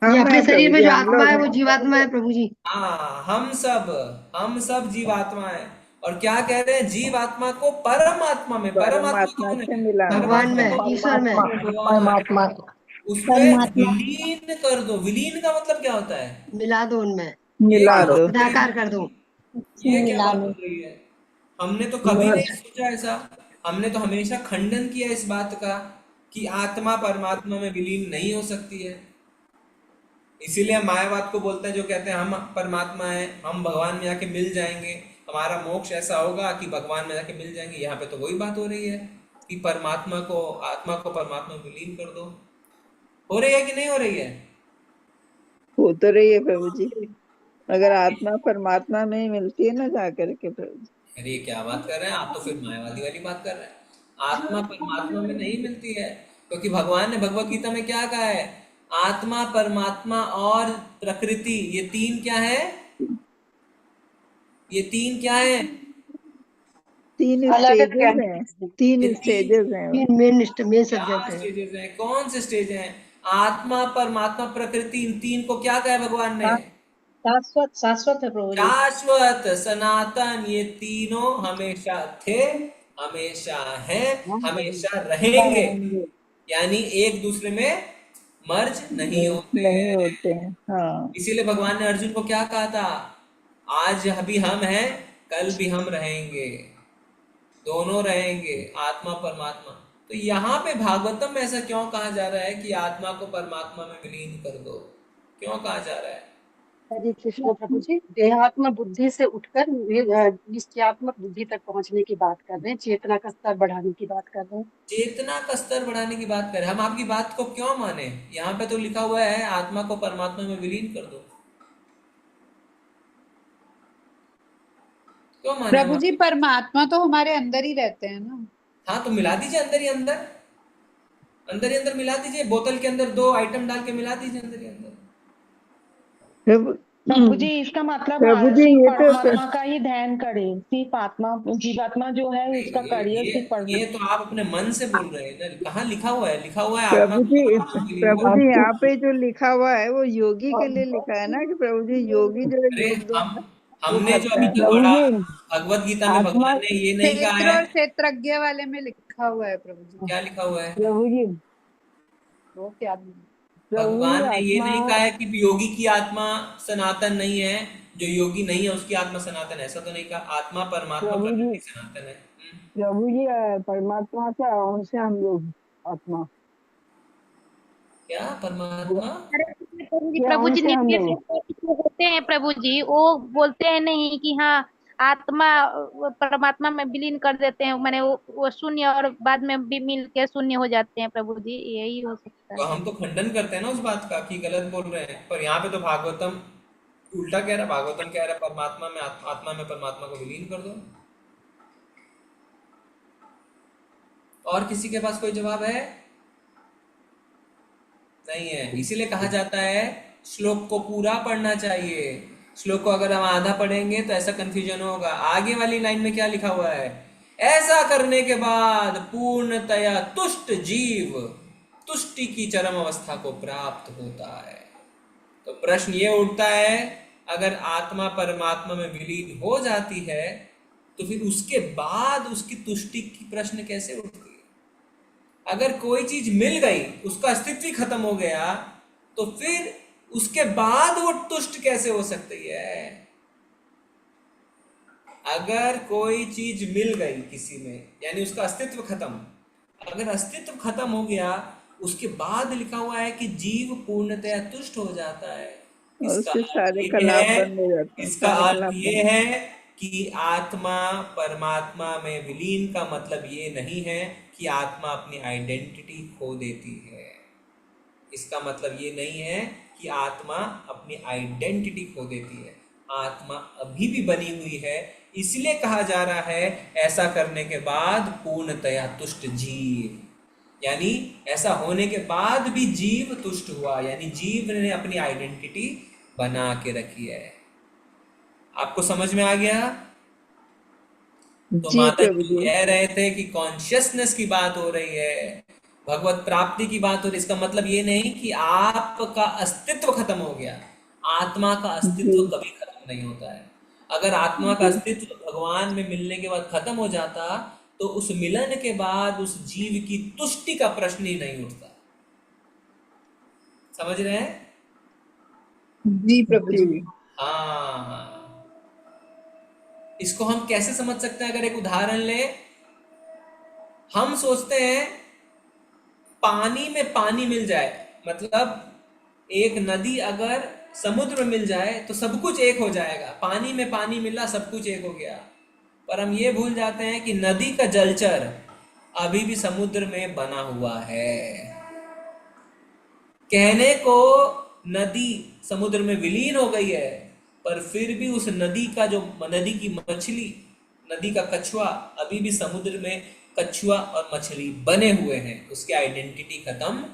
Speaker 12: ये अपने शरीर में जो आत्मा है वो जीवात्मा है प्रभु जी।
Speaker 3: हाँ, हम सब जीवात्मा है। और क्या कह रहे हैं? जीवात्मा को परमात्मा में, परमात्मा कौन है?
Speaker 12: भगवान में, ईश्वर में,
Speaker 1: परमात्मा
Speaker 3: उसमें विलीन कर दो। विलीन का मतलब क्या होता है?
Speaker 12: मिला दो उनमें,
Speaker 9: मिला दो।
Speaker 12: साकार कर दो।
Speaker 3: ये क्या बात हो रही है? हमने तो कभी नहीं सोचा ऐसा। हमने तो हमेशा खंडन किया इस बात का कि आत्मा परमात्मा में विलीन नहीं हो सकती है। इसीलिए हम मायावाद को बोलते हैं, जो कहते हैं हम परमात्मा हैं, हम भगवान में जाके मिल जाएंगे, हमारा मोक्ष ऐसा होगा कि भगवान में जाके मिल जाएंगे। यहाँ पे तो वही बात हो रही है कि परमात्मा को, आत्मा को परमात्मा में विलीन कर दो। हो रही है कि नहीं हो रही है?
Speaker 15: हो तो रही है प्रभु जी, अगर आत्मा परमात्मा में मिलती है ना जाकर के प्रभु जी।
Speaker 3: अरे क्या बात कर रहे हैं आप? तो फिर मायावादी वाली बात कर रहे हैं। आत्मा परमात्मा में नहीं मिलती है, क्योंकि भगवान ने भगवत गीता में क्या कहा है? आत्मा, परमात्मा और प्रकृति, ये तीन क्या है? ये तीन क्या है?
Speaker 15: तीन स्टेजेस हैं, तीन स्टेजेस हैं।
Speaker 12: तीन मेन सब्जेक्ट है।
Speaker 3: स्टेजेस हैं। कौन से स्टेज हैं? आत्मा, परमात्मा, प्रकृति, इन तीन को क्या कहा है भगवान ने?
Speaker 5: शाश्वत है प्रभु जी।
Speaker 3: शाश्वत, सनातन, ये तीनों हमेशा थे, हमेशा हैं, हमेशा रहेंगे। यानी एक दूसरे में मर्ज नहीं होते
Speaker 15: हैं। हाँ।
Speaker 3: इसीलिए भगवान ने अर्जुन को क्या कहा था? आज अभी हम हैं, कल भी हम रहेंगे, दोनों रहेंगे, आत्मा परमात्मा। तो यहाँ पे भागवतम में ऐसा क्यों कहा जा रहा है कि आत्मा को परमात्मा में विलीन कर दो? क्यों कहा जा रहा है?
Speaker 12: हरे कृष्ण प्रभु जी, देहात्म बुद्धि से उठकर निश्चयात्मक बुद्धि तक पहुंचने की बात कर रहे हैं, चेतना का स्तर बढ़ाने की बात कर रहे हैं।
Speaker 3: चेतना का स्तर बढ़ाने की बात करें, हम आपकी बात को क्यों माने? यहाँ पे तो लिखा हुआ है आत्मा को परमात्मा में विलीन कर दो। क्यों माने?
Speaker 13: प्रभु जी परमात्मा तो हमारे अंदर ही रहते हैं ना।
Speaker 3: हाँ, तो मिला दीजिए अंदर ही अंदर, अंदर ही अंदर मिला दीजिए। बोतल के अंदर 2 आइटम डाल के मिला दीजिए अंदर ही अंदर।
Speaker 7: प्रभु जी इसका मतलब
Speaker 15: प्रभु जी ये तो
Speaker 7: परमात्मा का ही ध्यान करें, सिर्फ आत्मा, जीवात्मा जो है उसका करियर सिर्फ
Speaker 3: ये तो आप अपने मन से बोल रहे हैं ना। कहाँ लिखा हुआ है? लिखा हुआ है
Speaker 15: प्रभु जी यहाँ पे जो लिखा हुआ है वो योगी के लिए लिखा है ना, कि प्रभु जी योगी जो है
Speaker 3: हमने जो अभी तक पढ़ा भगवत गीता में, भगवान ने ये नहीं कहा है।
Speaker 13: और क्षेत्रज्ञ वाले में लिखा हुआ है प्रभु जी।
Speaker 3: क्या लिखा हुआ है
Speaker 15: प्रभु जी?
Speaker 13: वो क्या?
Speaker 3: भगवान ने ये नहीं कहा है कि योगी की आत्मा सनातन नहीं है, जो योगी नहीं है उसकी आत्मा सनातन है, ऐसा तो नहीं कहा। आत्मा परमात्मा प्रकृति सनातन है।
Speaker 15: प्रभु जी परमात्मा से अंश है हम लोग, आत्मा
Speaker 3: क्या परमात्मा?
Speaker 10: प्रभु जी निर्विशेष होते हैं प्रभु जी, वो बोलते हैं नहीं कि हाँ आत्मा परमात्मा में विलीन कर देते हैं, मैंने वो शून्य और बाद में भी मिल के शून्य हो जाते हैं प्रभु जी, यही हो सकता है।
Speaker 3: तो हम तो खंडन करते हैं ना उस बात का कि गलत बोल रहे हैं, पर यहाँ पे तो भागवतम उल्टा कह रहा है। भागवतम कह रहा है परमात्मा में आत्मा में परमात्मा को विलीन कर दो। और किसी के पास कोई जवाब है? नहीं है। इसीलिए कहा जाता है श्लोक को पूरा पढ़ना चाहिए। श्लोक को अगर हम आधा पढ़ेंगे तो ऐसा कंफ्यूजन होगा। आगे वाली लाइन में क्या लिखा हुआ है? ऐसा करने के बाद पूर्णतया तुष्ट जीव तुष्टि की चरम अवस्था को प्राप्त होता है। तो प्रश्न ये उठता है, अगर आत्मा परमात्मा में विलीन हो जाती है तो फिर उसके बाद उसकी तुष्टि की प्रश्न कैसे उठती है? अगर कोई चीज मिल गई, उसका अस्तित्व ही खत्म हो गया, तो फिर उसके बाद वो तुष्ट कैसे हो सकती है? अगर कोई चीज मिल गई किसी में, यानी उसका अस्तित्व खत्म, अगर अस्तित्व खत्म हो गया, उसके बाद लिखा हुआ है कि जीव पूर्णतया तुष्ट हो जाता है।
Speaker 15: और
Speaker 3: इसका
Speaker 15: उसके सारे
Speaker 3: अर्थ
Speaker 15: कलाप
Speaker 3: ये है,
Speaker 15: बंद हो जाते हैं,
Speaker 3: इसका
Speaker 15: सारे
Speaker 3: अर्थ
Speaker 15: कलाप
Speaker 3: ये
Speaker 15: बंद।
Speaker 3: है कि आत्मा परमात्मा में विलीन का मतलब ये नहीं है कि आत्मा अपनी आइडेंटिटी खो देती है। इसका मतलब ये नहीं है कि आत्मा अपनी आइडेंटिटी खो देती है। आत्मा अभी भी बनी हुई है, इसलिए कहा जा रहा है ऐसा करने के बाद पूर्णतया तुष्ट जीव, यानी ऐसा होने के बाद भी जीव तुष्ट हुआ, यानी जीव ने अपनी आइडेंटिटी बना के रखी है। आपको समझ में आ गया? तो
Speaker 15: जी
Speaker 3: माता
Speaker 15: प्रभु
Speaker 3: जी
Speaker 15: जी।
Speaker 3: कह रहे थे कि कॉन्शियसनेस की बात हो रही है, भगवत प्राप्ति की बात हो रही है। इसका मतलब ये नहीं कि आपका अस्तित्व खत्म हो गया। आत्मा का अस्तित्व कभी खत्म नहीं होता है। अगर आत्मा का अस्तित्व भगवान में मिलने के बाद खत्म हो जाता तो उस मिलन के बाद उस जीव की तुष्टि का प्रश्न ही नहीं उठता। समझ रहे हैं?
Speaker 13: जी प्रभु जी।
Speaker 3: हाँ, इसको हम कैसे समझ सकते हैं? अगर एक उदाहरण ले, हम सोचते हैं पानी में पानी मिल जाए, मतलब एक नदी अगर समुद्र में मिल जाए तो सब कुछ एक हो जाएगा। पानी में पानी मिला, सब कुछ एक हो गया। पर हम ये भूल जाते हैं कि नदी का जलचर अभी भी समुद्र में बना हुआ है। कहने को नदी समुद्र में विलीन हो गई है, पर फिर भी उस नदी का जो नदी की मछली, नदी का कछुआ अभी भी समुद्र में कछुआ और मछली बने हुए हैं। उसकी आइडेंटिटी खत्म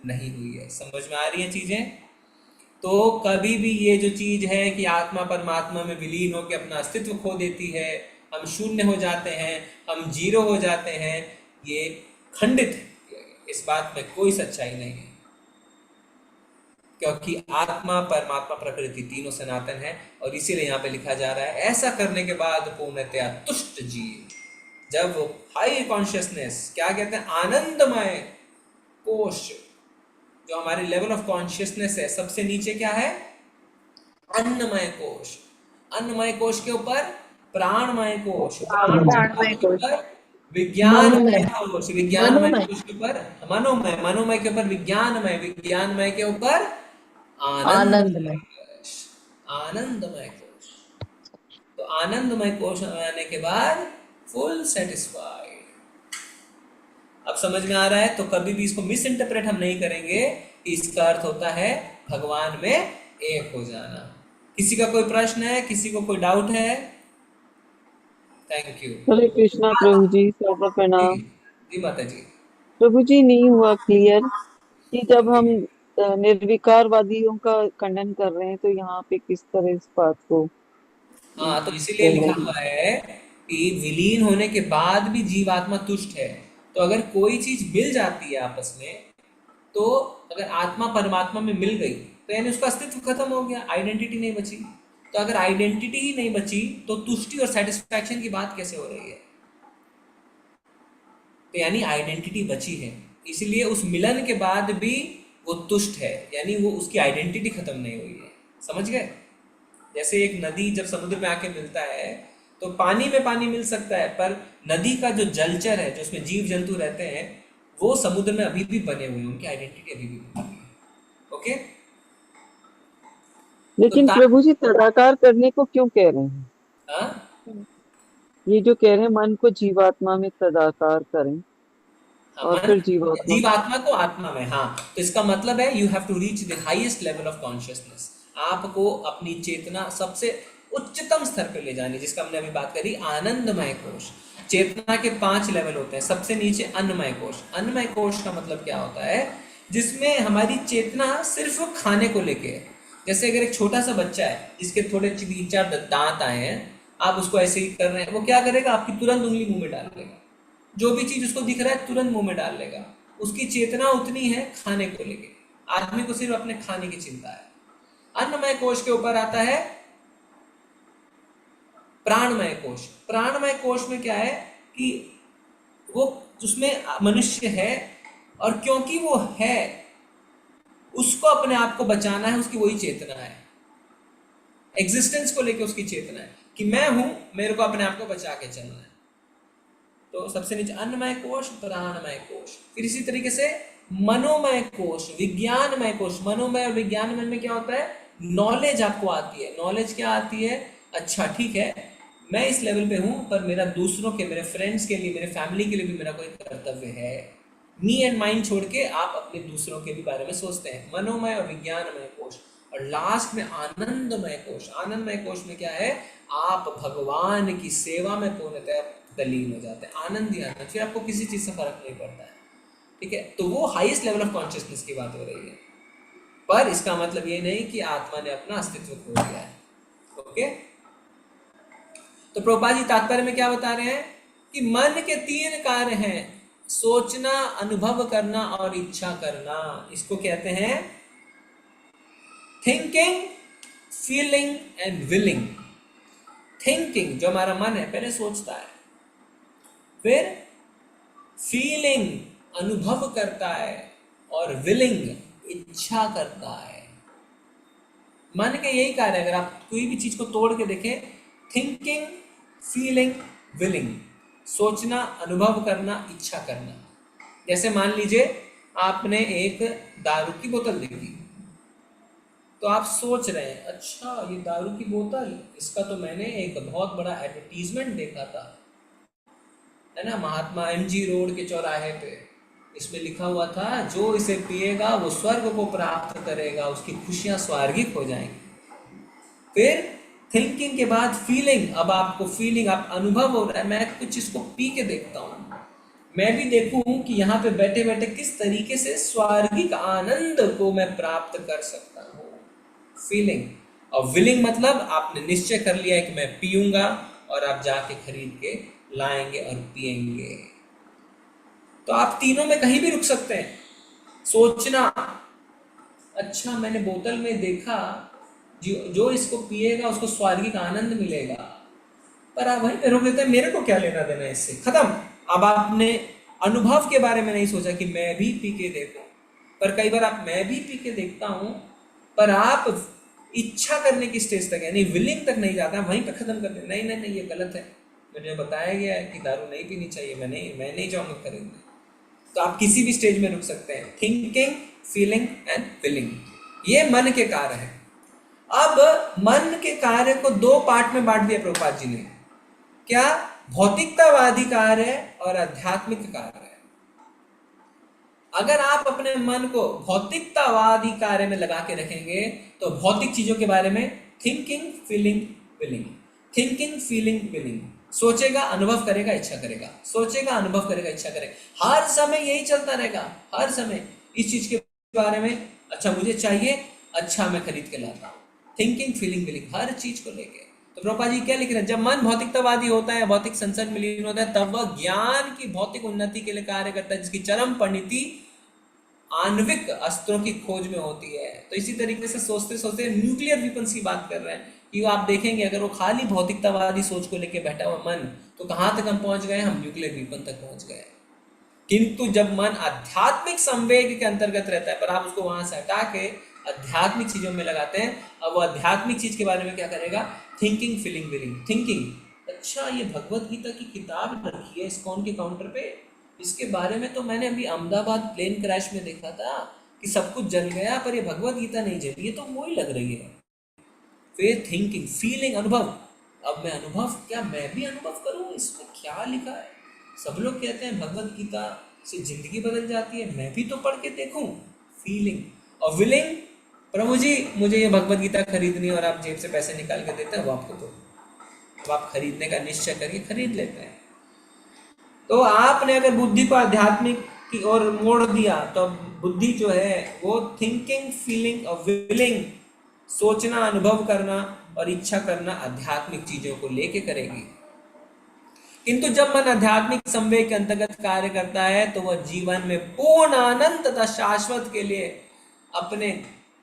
Speaker 3: नहीं हुई है। समझ में आ रही है चीजें? तो कभी भी ये जो चीज है कि आत्मा परमात्मा में विलीन होकर अपना अस्तित्व खो देती है, हम शून्य हो जाते हैं, हम जीरो हो जाते हैं, ये खंडित है। इस बात में कोई सच्चाई नहीं है, क्योंकि आत्मा परमात्मा प्रकृति तीनों सनातन है। और इसीलिए यहाँ पे लिखा जा रहा है ऐसा करने के बाद पूर्णतया तुष्ट जीव, जब वो हाई कॉन्शियसनेस, क्या कहते हैं, आनंदमय कोश, जो हमारे लेवल ऑफ कॉन्शियसनेस है, सबसे नीचे क्या है? अन्नमय कोश। अन्नमय कोश के ऊपर प्राणमय कोश, प्राणमय के ऊपर विज्ञानमय कोश, विज्ञानमय कोश के ऊपर मनोमय, मनोमय के ऊपर विज्ञानमय, विज्ञानमय के ऊपर आनंदमय कोश, आनंदमय कोश। तो आनंदमय कोश आने के बाद फुल सेटिस्फाइड। अब समझ में आ रहा है? तो कभी भी इसको मिस इंटरप्रेट हम नहीं करेंगे कि इसका अर्थ होता है भगवान में एक हो जाना। किसी का कोई प्रश्न है? किसी को कोई डाउट है? Thank you.
Speaker 15: हरे कृष्णा प्रभु जी, सर्व प्रणाम।
Speaker 3: जी माता जी।
Speaker 15: प्रभु जी, नहीं हुआ क्लियर कि जब हम निर्विकारवादियों का खंडन कर रहे हैं तो यहाँ पे किस तरह इस बात को?
Speaker 3: हाँ, तो इसीलिए लिखा हुआ है कि विलीन होने के बाद भी जीवात्मा तुष्ट है। तो अगर कोई चीज मिल जाती है आपस में, तो अगर आत्मा परमात्मा में मिल गई तो यानी उसका अस्तित्व खत्म हो गया, आइडेंटिटी नहीं बची। तो अगर आइडेंटिटी ही नहीं बची तो तुष्टि और सेटिस्फैक्शन की बात कैसे हो रही है? तो यानी आइडेंटिटी बची है, इसलिए उस मिलन के बाद भी वो तुष्ट है, यानी वो उसकी आइडेंटिटी खत्म नहीं हुई है। समझ गए? जैसे एक नदी जब समुद्र में आके मिलता है तो पानी में पानी मिल सकता है, पर नदी का जो जलचर है, जो उसमें जीव जंतु रहते हैं, वो समुद्र में अभी भी बने हुए हैं, उनकी आइडेंटिटी अभी भी बनी हुई है। ओके?
Speaker 15: लेकिन प्रभु जी तदाकार करने को क्यों कह रहे हैं?
Speaker 3: हाँ?
Speaker 15: ये जो कह रहे हैं मन को जीवात्मा में तदाकार करें और फिर
Speaker 3: जीवात्मा को आत्मा में, हाँ, तो इसका मतलब है you have to reach the highest level of consciousness. आपको अपनी चेतना सबसे उच्चतम स्तर पर ले जानी, जिसका हमने अभी बात करी, आनंदमय कोश। चेतना के 5 लेवल होते हैं। सबसे नीचे अन्नमय कोश। अन्नमय कोश का मतलब क्या होता है? जिसमें हमारी चेतना सिर्फ खाने को लेके है। जैसे अगर एक छोटा सा बच्चा है जिसके थोड़े 3-4 दांत आए हैं, आप उसको ऐसे ही कर रहे हैं, वो क्या करेगा? आपकी तुरंत उंगली मुंह में डाल लेगा। जो भी चीज उसको दिख रहा है तुरंत मुंह में डाल लेगा। उसकी चेतना उतनी है खाने को लेके। आदमी को सिर्फ अपने खाने की चिंता है। अन्नमय कोश के ऊपर आता है प्राणमय कोश। प्राणमय कोश में क्या है कि वो उसमें मनुष्य है, और क्योंकि वो है उसको अपने आप को बचाना है, उसकी वही चेतना है। एग्जिस्टेंस को लेके उसकी चेतना है कि मैं हूं, मेरे को अपने आप को बचा के चलना है। तो सबसे नीचे अन्नमय कोश, प्राणमय कोश। फिर इसी तरीके से मनोमय कोश, विज्ञानमय कोश। मनोमय और विज्ञानमय में क्या होता है? नॉलेज आपको आती है। नॉलेज क्या आती है? अच्छा ठीक है, मैं इस लेवल पे हूँ, पर मेरा दूसरों के, मेरे फ्रेंड्स के लिए, मेरे फैमिली के लिए भी मेरा कोई कर्तव्य है। मी एंड माइंड छोड़ के आप अपने दूसरों के भी बारे में सोचते हैं। मनोमय और विज्ञानमय कोश। और लास्ट में आनंदमय कोश। आनंदमय कोश में क्या है? आप भगवान की सेवा में पूर्णतः तल्लीन हो जाते हैं। आनंद ही आनंद, फिर आपको किसी चीज से फर्क नहीं पड़ता है। ठीक है, तो वो हाईएस्ट लेवल ऑफ कॉन्शियसनेस की बात हो रही है, पर इसका मतलब ये नहीं कि आत्मा ने अपना अस्तित्व खो दिया है। ओके, तो प्रभुपाद जी तात्पर्य में क्या बता रहे हैं कि मन के 3 कार्य हैं, सोचना, अनुभव करना और इच्छा करना। इसको कहते हैं thinking, feeling and willing. Thinking, जो हमारा मन है, पहले सोचता है, फिर फीलिंग, अनुभव करता है, और विलिंग, इच्छा करता है। मन के यही कार्य है। अगर आप कोई भी चीज को तोड़ के देखें, थिंकिंग, फीलिंग, विलिंग, सोचना, अनुभव करना, इच्छा करना। जैसे मान लीजिए आपने एक दारू की बोतल देखी, तो आप सोच रहे हैं, अच्छा ये दारू की बोतल, इसका तो मैंने एक बहुत बड़ा एडवर्टीजमेंट देखा था, है ना, महात्मा एमजी रोड के चौराहे पे। इसमें लिखा हुआ था, जो इसे पिएगा वो स्वर्ग को प्राप्त करेगा, उसकी खुशियां स्वर्गिक हो जाएंगी। फिर थिंकिंग के बाद फीलिंग। अब आपको फीलिंग, आप अनुभव हो रहा है, मैं कुछ इसको पी के देखता हूँ, मैं भी देखूं कि यहाँ पे बैठे बैठे किस तरीके से स्वर्गिक आनंद को मैं प्राप्त कर सकता हूँ। फीलिंग। और विलिंग मतलब आपने निश्चय कर लिया है कि मैं पीऊंगा, और आप जाके खरीद के लाएंगे और पिएंगे। तो आप तीनों में कहीं भी रुक सकते हैं। सोचना, अच्छा मैंने बोतल में देखा, जो इसको पिएगा उसको स्वर्गिक आनंद मिलेगा, पर आप वहीं पे रोक देते हैं, मेरे को क्या लेना देना इससे, खत्म। अब आपने अनुभव के बारे में नहीं सोचा कि मैं भी पी के देखूं। पर कई बार आप मैं भी पी के देखता हूं, पर आप इच्छा करने की स्टेज तक, यानी विलिंग तक नहीं जाता, वहीं पे खत्म कर देते, नहीं नहीं नहीं ये गलत है, मुझे बताया गया है कि दारू नहीं पीनी चाहिए, मैं नहीं जाऊंगा खरीदने। तो आप किसी भी स्टेज में रुक सकते हैं। थिंकिंग, फीलिंग एंड विलिंग, ये मन के कार्य है। अब मन के कार्य को 2 पार्ट में बांट दिया प्रभुपाद जी ने। क्या? भौतिकतावादी कार्य और आध्यात्मिक कार्य। अगर आप अपने मन को भौतिकतावादी कार्य में लगा के रखेंगे, तो भौतिक चीजों के बारे में thinking, feeling, willing, thinking, feeling, willing, सोचेगा, अनुभव करेगा, इच्छा करेगा, सोचेगा, अनुभव करेगा, इच्छा करेगा। हर समय यही चलता रहेगा, हर समय इस चीज के बारे में, अच्छा मुझे चाहिए, अच्छा मैं खरीद के लाता हूँ। थिंकिंग, फीलिंग, विलिंग, हर चीज को लेके। तो प्रभुपाद जी क्या लिख रहे हैं? जब मन भौतिकतावादी होता है, भौतिक संसर्ग में लीन होता है, तब वह ज्ञान की भौतिक उन्नति के लिए कार्य करता है, जिसकी चरम परिणति आणविक अस्त्रों की खोज में होती है। तो इसी तरीके से सोचते सोचते न्यूक्लियर वेपन्स की बात कर रहे हैं कि आप देखेंगे, अगर वो खाली भौतिकतावादी सोच को लेके बैठा हुआ मन, तो कहाँ तक हम पहुंच गए? हम न्यूक्लियर वेपन तक पहुंच गए। किंतु जब मन आध्यात्मिक संवेग के अंतर्गत रहता है, पर आप उसको वहां से हटा के आध्यात्मिक चीजों में लगाते हैं, अब वो आध्यात्मिक चीज के बारे में क्या करेगा? Thinking, feeling, willing. थिंकिंग, अच्छा ये भगवत गीता की किताब रखी है इस्कॉन के काउंटर पे, इसके बारे में तो मैंने अभी अहमदाबाद प्लेन क्रैश में देखा था कि सब कुछ जल गया, पर ये भगवत गीता नहीं जली, ये तो वही लग रही है। फिर थिंकिंग, फीलिंग, अनुभव। अब मैं अनुभव, क्या मैं भी अनुभव करूं? इसमें क्या लिखा है? सब लोग कहते हैं भगवत गीता से जिंदगी बदल जाती है, मैं भी तो पढ़ के देखूं। फीलिंग। और विलिंग, प्रभु जी मुझे ये भगवत गीता खरीदनी, और आप जेब से पैसे निकाल के देते हैं, वो आपको तो आप खरीदने का निश्चय करके खरीद लेते हैं। तो आपने अगर बुद्धि को आध्यात्मिक की ओर मोड़ दिया, तो बुद्धि जो है वो थिंकिंग, फीलिंग और विलिंग, सोचना, अनुभव करना और इच्छा करना, आध्यात्मिक चीजों को लेके करेगी। किंतु जब मन आध्यात्मिक संवेग के अंतर्गत कार्य करता है, तो वह जीवन में पूर्ण आनंद तथा शाश्वत के लिए अपने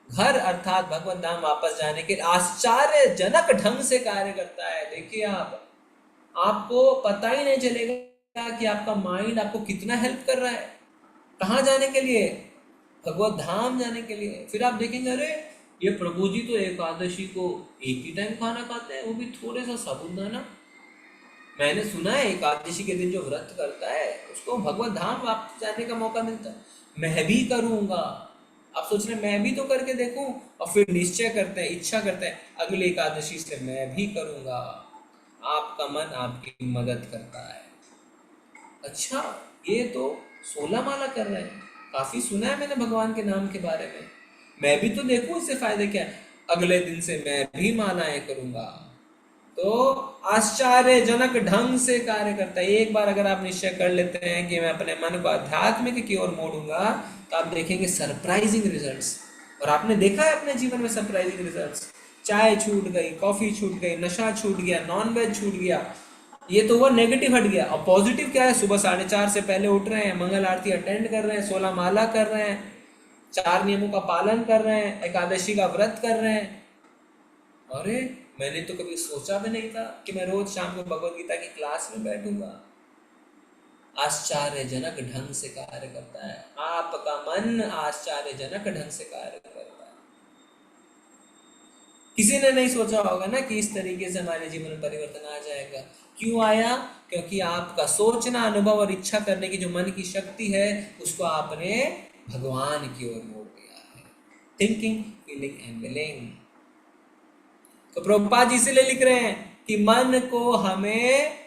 Speaker 3: घर अर्थात भगवत धाम वापस जाने के आश्चर्यजनक ढंग से कार्य करता है। देखिए आपको पता ही नहीं चलेगा कि आपका माइंड आपको कितना हेल्प कर रहा है। कहाँ जाने के लिए? भगवत धाम जाने के लिए। फिर आप देखेंगे, अरे ये प्रभु जी तो एकादशी को एक ही टाइम खाना खाते हैं, वो भी थोड़े सा साबुदाना। मैंने सुना है एकादशी के दिन जो व्रत करता है उसको भगवत धाम वापस जाने का मौका मिलता है। मैं भी करूंगा। आप सोच रहे मैं भी तो करके देखूं, और फिर निश्चय करते हैं, इच्छा करते हैं अगली एकादशी से मैं भी करूंगा। आपका मन आपकी मदद करता है। अच्छा, ये तो 16 माला कर रहे हैं, काफी सुना है मैंने भगवान के नाम के बारे में। मैं भी तो देखूं इससे फायदे क्या है। अगले दिन से मैं भी मालाएं करूंगा। तो आश्चर्यजनक ढंग से कार्य करता है। एक बार अगर आप निश्चय कर लेते हैं कि मैं अपने मन को अध्यात्म की ओर मोड़ूंगा, तो आप देखेंगे सरप्राइजिंग रिजल्ट्स। और आपने देखा है अपने जीवन में सरप्राइजिंग रिजल्ट्स। चाय छूट गई, कॉफी छूट गई, नशा छूट गया, नॉनवेज छूट गया। ये तो वो नेगेटिव हट गया। और पॉजिटिव क्या है? सुबह 4:30 से पहले उठ रहे हैं, मंगल आरती अटेंड कर रहे हैं, 16 माला कर रहे हैं, 4 नियमों का पालन कर रहे हैं, एकादशी का व्रत कर रहे हैं। अरे मैंने तो कभी सोचा भी नहीं था कि मैं रोज शाम को भगवत गीता की क्लास में बैठूंगा। आश्चर्यजनक ढंग से कार्य करता है। आपका मन आश्चर्यजनक ढंग से कार्य करता है। किसी ने नहीं सोचा होगा ना कि इस तरीके से हमारे जीवन में परिवर्तन आ जाएगा। क्यों आया? क्योंकि आपका सोचना, अनुभव और इच्छा करने की जो मन की शक्ति है, उसको आपने भगवान की ओर मोड़ दिया है। Thinking, feeling and willing. तो प्रभुपाद जी इसलिए लिख रहे हैं कि मन को हमें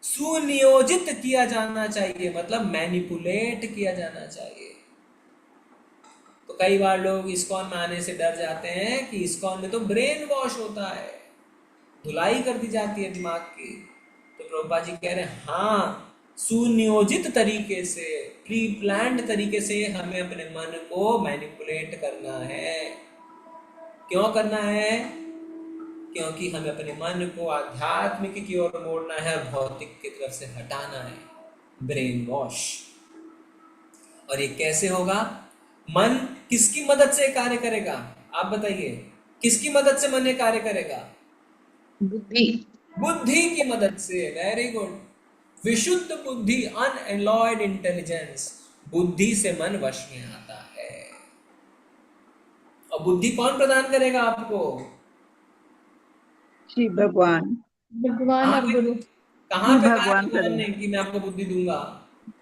Speaker 3: सुनियोजित किया जाना चाहिए, मतलब मैनिपुलेट किया जाना चाहिए। तो कई बार लोग इस्कॉन में आने से डर जाते हैं कि इस्कॉन में तो ब्रेन वॉश होता है, धुलाई कर दी जाती है दिमाग की। तो प्रभुपाद जी कह रहे हैं हाँ, सुनियोजित तरीके से, प्री प्लान्ड तरीके से हमें अपने मन को मैनिपुलेट करना है। क्यों करना है? क्योंकि हमें अपने मन को आध्यात्मिक की ओर मोड़ना है और भौतिक की तरफ से हटाना है। Brain wash. और ये कैसे होगा? मन किसकी मदद से कार्य करेगा? आप बताइए, किसकी मदद से मन ये कार्य करेगा?
Speaker 1: बुद्धि।
Speaker 3: बुद्धि की मदद से। Very good. विशुद्ध बुद्धि, अनएलॉयड इंटेलिजेंस। बुद्धि से मन वश में आता है। और बुद्धि कौन प्रदान करेगा आपको?
Speaker 15: श्री भगवान।
Speaker 13: भगवान और गुरु।
Speaker 3: कहाँ पे कहा
Speaker 15: भगवान
Speaker 3: भगवान ने कि मैं आपको बुद्धि दूंगा?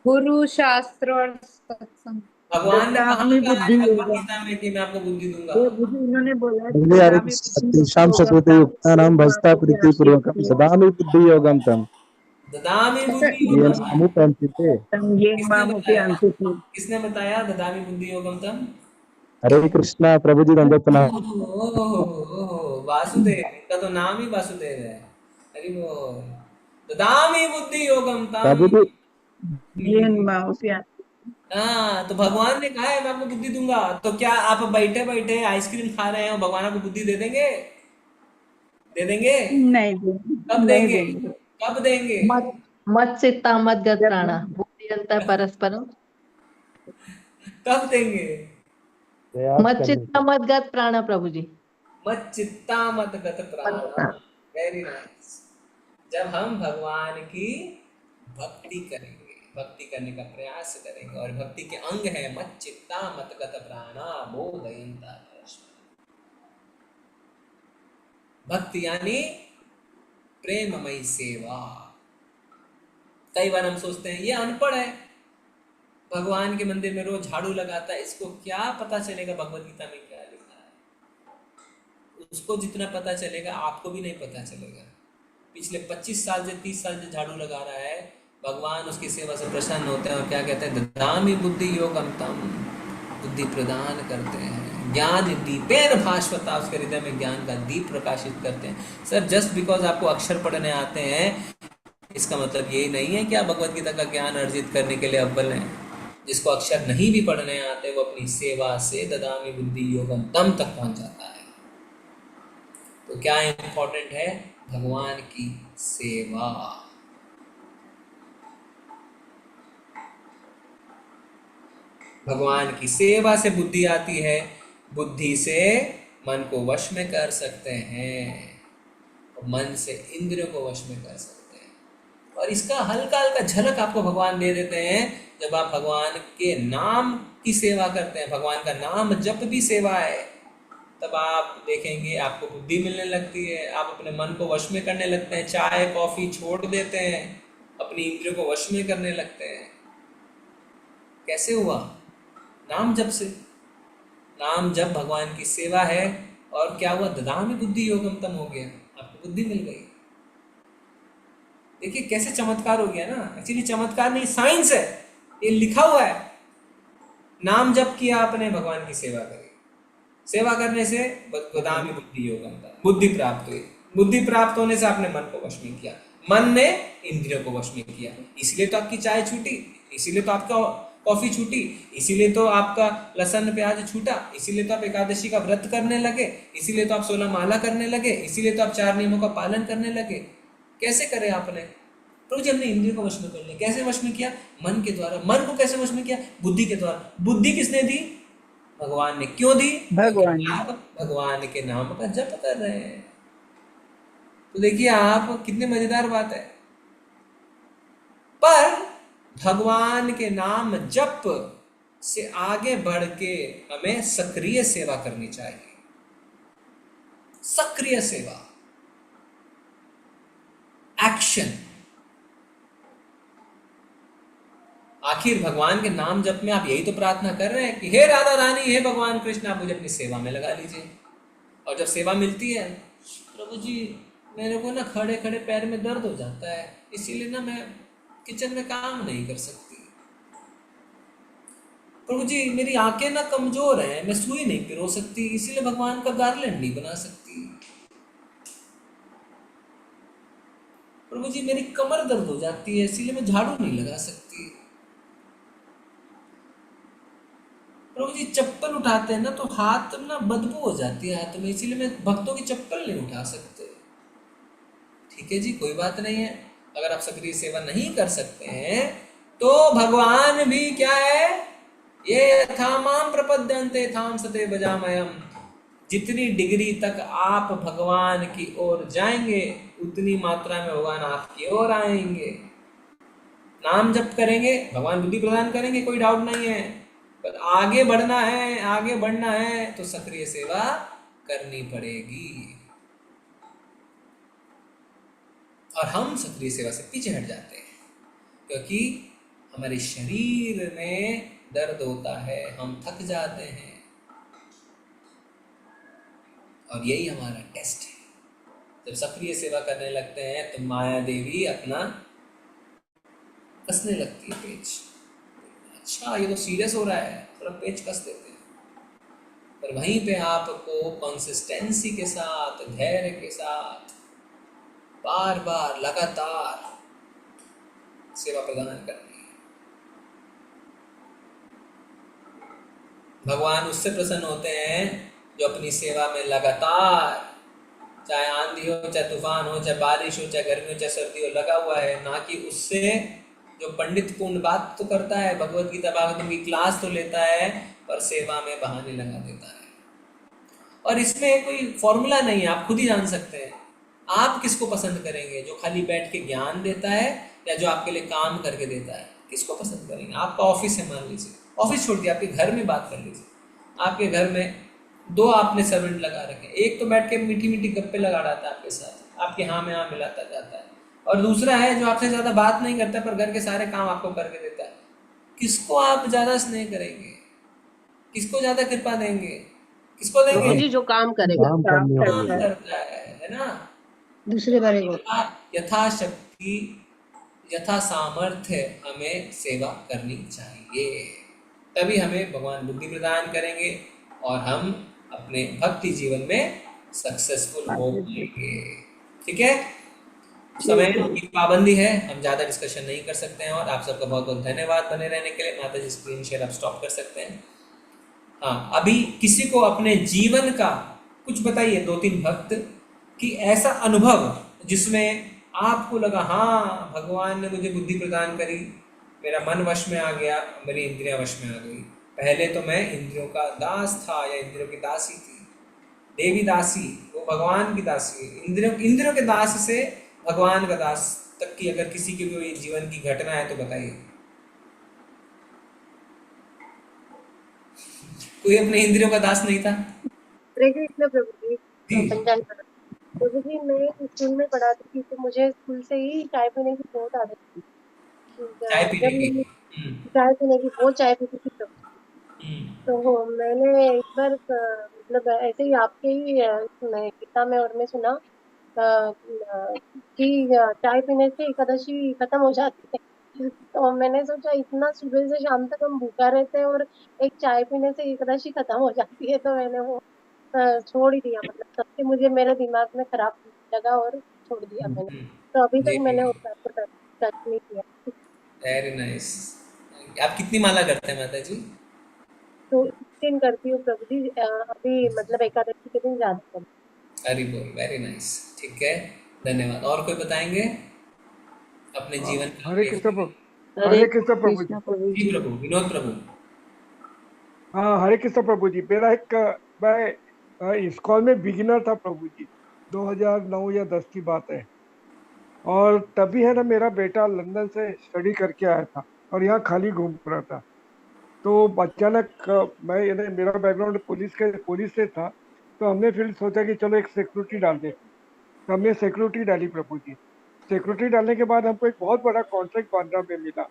Speaker 13: गुरु, शास्त्र और सत्संग।
Speaker 3: भगवान ने कहा
Speaker 15: हमें बुद्धि
Speaker 3: भगवत गीता में कि मैं आपको बुद्धि दूंगा?
Speaker 15: ये बुद्धि उन्होंने बोला
Speaker 9: तेषां सकृतियुक्तानां भजता प्रीतिपूर्वकं ददामि बुद्धियोगं तं
Speaker 3: ददामि बुद्धि
Speaker 9: येन
Speaker 3: योगम।
Speaker 9: समुपैन्त्यते।
Speaker 3: किसने बताया ददामि बुद्धि योगम तम?
Speaker 9: हरे कृष्णा प्रभु जी दंडवतना।
Speaker 3: वासुदेव, इनका तो नाम ही वासुदेव है। हरि बोल। ददामि बुद्धि योगम तम। हाँ, तो भगवान ने कहा है मैं आपको बुद्धि दूंगा। तो क्या आप बैठे बैठे आइसक्रीम खा रहे हैं और भगवान आपको बुद्धि दे देंगे? दे देंगे?
Speaker 15: नहीं।
Speaker 3: कब देंगे? कब देंगे?
Speaker 1: मत चित्ता मत गत प्राणा बुद्धियंता परस्परम।
Speaker 3: कब देंगे?
Speaker 1: मत चित्ता मत गत प्राणा प्रभु जी।
Speaker 3: मत चित्ता मत गत प्राणा। Very nice. जब हम भगवान की भक्ति करेंगे, भक्ति करने का प्रयास करेंगे, और भक्ति के अंग है मत चित्ता मत गत प्राणा बोधयन्ता परस्परम। भक्ति यानी प्रेममयी सेवा। कई बार हम सोचते हैं ये अनपढ़ है, भगवान के मंदिर में रोज झाड़ू लगाता है, इसको क्या पता चलेगा भगवत गीता में क्या लिखा है। उसको जितना पता चलेगा आपको भी नहीं पता चलेगा। पिछले 25 साल से 30 साल से झाड़ू लगा रहा है, भगवान उसकी सेवा से प्रसन्न होते हैं और क्या कहते हैं? ददामि बुद्धि योगम तम। बुद्धि प्रदान करते हैं। ज्ञान दीपेन भास्वता, उसके हृदय में ज्ञान का दीप प्रकाशित करते हैं। सर, जस्ट बिकॉज आपको अक्षर पढ़ने आते हैं इसका मतलब यही नहीं है कि आप भगवत गीता का ज्ञान अर्जित करने के लिए अव्वल हैं। जिसको अक्षर नहीं भी पढ़ने आते वो अपनी सेवा से ददामि बुद्धि योगम तम तक पहुंच जाता है। तो क्या इंपॉर्टेंट है? भगवान की सेवा। भगवान की सेवा से बुद्धि आती है। बुद्धि से मन को वश में कर सकते हैं, और मन से इंद्रियों को वश में कर सकते हैं। और इसका हल्का हल्का झलक आपको भगवान दे देते हैं जब आप भगवान के नाम की सेवा करते हैं। भगवान का नाम जप भी सेवा है। तब आप देखेंगे आपको बुद्धि मिलने लगती है, आप अपने मन को वश में करने लगते हैं, चाय कॉफी छोड़ देते हैं, अपनी इंद्रियों को वश में करने लगते हैं। कैसे हुआ? नाम जप से। नाम जप भगवान की सेवा है। और क्या हुआ? ददामि बुद्धि योगम तम हो गया, आपको बुद्धि मिल गई। देखिए कैसे चमत्कार हो गया ना। एक्चुअली चमत्कार नहीं, साइंस है, ये लिखा हुआ है। नाम जप किया आपने, भगवान की सेवा करी, सेवा करने से ददामि बुद्धि योगम तम, बुद्धि प्राप्त हुई। बुद्धि प्राप्त होने से आपने मन को वश में किया, मन ने इंद्रियों को वश में किया। इसलिए तो आपकी चाय छूटी, इसीलिए तो आपका कॉफी छूटी, इसीलिए तो आपका लहसुन प्याज छूटा, इसीलिए तो आप एकादशी का व्रत करने लगे, इसीलिए तो आप 16 माला करने लगे, इसीलिए तो आप 4 नियमों का पालन करने लगे। कैसे करे आपने? प्रभु जी हमने इंद्रियों को वश में कर लिया। कैसे वश में किया? मन के द्वारा। मन को कैसे वश में किया? बुद्धि के द्वारा। बुद्धि किसने दी? भगवान ने। क्यों दी?
Speaker 13: भगवान।
Speaker 3: आप भगवान के नाम का जप कर रहे हैं। तो देखिए आप, कितने मजेदार बात है। पर भगवान के नाम जप से आगे बढ़ के हमें सक्रिय सेवा करनी चाहिए। सक्रिय सेवा, एक्शन। आखिर भगवान के नाम जप में आप यही तो प्रार्थना कर रहे हैं कि हे राधा रानी, हे भगवान कृष्ण, आप मुझे अपनी सेवा में लगा लीजिए। और जब सेवा मिलती है, प्रभु जी मेरे को ना खड़े खड़े पैर में दर्द हो जाता है, इसीलिए ना मैं किचन में काम नहीं कर सकती। प्रभु जी मेरी आंखें ना कमजोर हैं, मैं सुई नहीं पिरो सकती, इसीलिए भगवान का गार्लैंड नहीं बना सकती। प्रभु जी मेरी कमर दर्द हो जाती है, इसीलिए मैं झाड़ू नहीं लगा सकती। प्रभु जी चप्पल उठाते हैं ना तो हाथ ना बदबू हो जाती है हाथ में, इसीलिए मैं भक्तों की चप्पल नहीं उठा सकते। ठीक है जी, कोई बात नहीं है। अगर आप सक्रिय सेवा नहीं कर सकते हैं तो भगवान भी क्या है, ये यथामाम प्रपद्यन्ते थाम सते भजामयम। जितनी डिग्री तक आप भगवान की ओर जाएंगे उतनी मात्रा में भगवान आपकी ओर आएंगे। नाम जप करेंगे, भगवान बुद्धि प्रदान करेंगे, कोई डाउट नहीं है। पर आगे बढ़ना है, आगे बढ़ना है तो सक्रिय सेवा करनी पड़ेगी। और हम सक्रिय सेवा से पीछे हट जाते हैं क्योंकि हमारे शरीर में दर्द होता है, हम थक जाते हैं। और यही हमारा टेस्ट है। जब सक्रिय सेवा करने लगते हैं तो माया देवी अपना कसने लगती है पेच। अच्छा ये तो सीरियस हो रहा है, थोड़ा पेच कस देते हैं। पर वहीं पे आपको कंसिस्टेंसी के साथ, धैर्य के साथ बार बार लगातार सेवा प्रदान करनी है। भगवान उससे प्रसन्न होते हैं जो अपनी सेवा में लगातार, चाहे आंधी हो, चाहे तूफान हो, चाहे बारिश हो, चाहे गर्मी हो, चाहे सर्दी हो, लगा हुआ है। ना कि उससे जो पंडित पूर्ण बात तो करता है, भगवत गीता भागवतम की क्लास तो लेता है, पर सेवा में बहाने लगा देता है। और इसमें कोई फॉर्मूला नहीं है, आप खुद ही जान सकते हैं आप किसको पसंद करेंगे। जो खाली बैठ के ज्ञान देता है या जो आपके लिए काम करके देता है, किसको पसंद करेंगे। आपका ऑफिस है, मान लीजिए, ऑफिस छोड़ दिया, आपके घर में बात कर लीजिए। आपके घर में 2 आपने सर्वेंट लगा रखे, एक तो बैठ के मीठी मीठी गप्पे लगा रहा था आपके साथ, आपके हाँ में हाँ मिलाता जाता है, और दूसरा है जो आपसे ज़्यादा बात नहीं करता पर घर के सारे काम आपको करके देता है। किसको आप ज़्यादा स्नेह करेंगे, किसको ज़्यादा कृपा देंगे, किसको देंगे?
Speaker 5: जी जो काम करेगा,
Speaker 3: काम करता है ना।
Speaker 5: दूसरे बारे में
Speaker 3: यथाशक्ति, यथा सामर्थ्य हमें सेवा करनी चाहिए, तभी हमें भगवान बुद्धि प्रदान करेंगे और हम अपने भक्ति जीवन में सक्सेसफुल हो पाएंगे। ठीक है, समय की पाबंदी है, हम ज़्यादा डिस्कशन नहीं कर सकते हैं। और आप सबका बहुत बहुत धन्यवाद बने रहने के लिए। माता जी स्क्रीन शेयर आप स्टॉप कर सकते हैं। हाँ, अभी किसी को अपने जीवन का कुछ बताइए, 2-3 भक्त कि ऐसा अनुभव जिसमें आपको लगा हाँ भगवान ने मुझे बुद्धि प्रदान करी, मेरा मन वश में आ गया, मेरी इंद्रियां वश में आ गई। पहले तो मैं इंद्रियों का दास था या इंद्रियों की दासी थी। देवी दासी, वो भगवान की दासी है। इंद्रियों के दास से भगवान का दास तक की अगर किसी की कोई जीवन की घटना है तो बताइए। कोई अपने इंद्रियों का दास नहीं था?
Speaker 5: हरे कृष्ण प्रभु जी। पंचांग प्रभु जी, मैं स्कूल में पढ़ाती थी तो मुझे स्कूल से ही चाय पीने की बहुत आदत थी।
Speaker 3: चाय पीने
Speaker 5: जब
Speaker 3: की।
Speaker 5: चाय पीने की बहुत चाय पीती थी प्रभु जी। तो मैंने एक बार मतलब ऐसे ही आपके ही गीता में और मैं सुना कि चाय पीने से एकादशी खत्म हो जाती है। तो मैंने सोचा इतना सुबह से शाम तक हम भूखा रहते हैं और एक चाय पीने से एकादशी खत्म हो जाती है, तो मैंने वो छोड़ ही दिया। मतलब तब से मुझे मेरे दिमाग में खराब लगा और छोड़ दिया मैंने। तो अभी तक मैंने उस बात को टच नहीं किया।
Speaker 3: Very nice. आप कितनी माला करते हैं माता जी?
Speaker 5: तो 16 करती हूँ प्रभु जी। अभी मतलब एकादशी के दिन ज्यादा करती हूँ।
Speaker 3: हरि बोल, वेरी नाइस। ठीक है, धन्यवाद। और कोई बताएंगे अपने जीवन का?
Speaker 16: हरे कृष्ण प्रभु।
Speaker 15: हरे
Speaker 16: हरे कृष्ण प्रभु जी।
Speaker 15: कृष्णा प्रभु
Speaker 3: जी
Speaker 15: जी।
Speaker 3: प्रभु, विनोद प्रभु।
Speaker 16: हाँ, हरे कृष्ण प्रभु जी। मेरा एक मैं इस्कॉन में बिगिनर था प्रभु जी, 2009 या 10 की बात है। और तभी है ना, मेरा बेटा लंदन से स्टडी करके आया था और यहाँ खाली घूम रहा था। तो अचानक मेरा बैकग्राउंड पुलिस से था, तो हमने फिर सोचा कि चलो एक सिक्योरिटी डाल देते। तो हमने सिक्योरिटी डाली प्रभु जी। सिक्योरिटी डालने के बाद हमको एक बहुत बड़ा कॉन्ट्रैक्ट बांद्रा में मिला।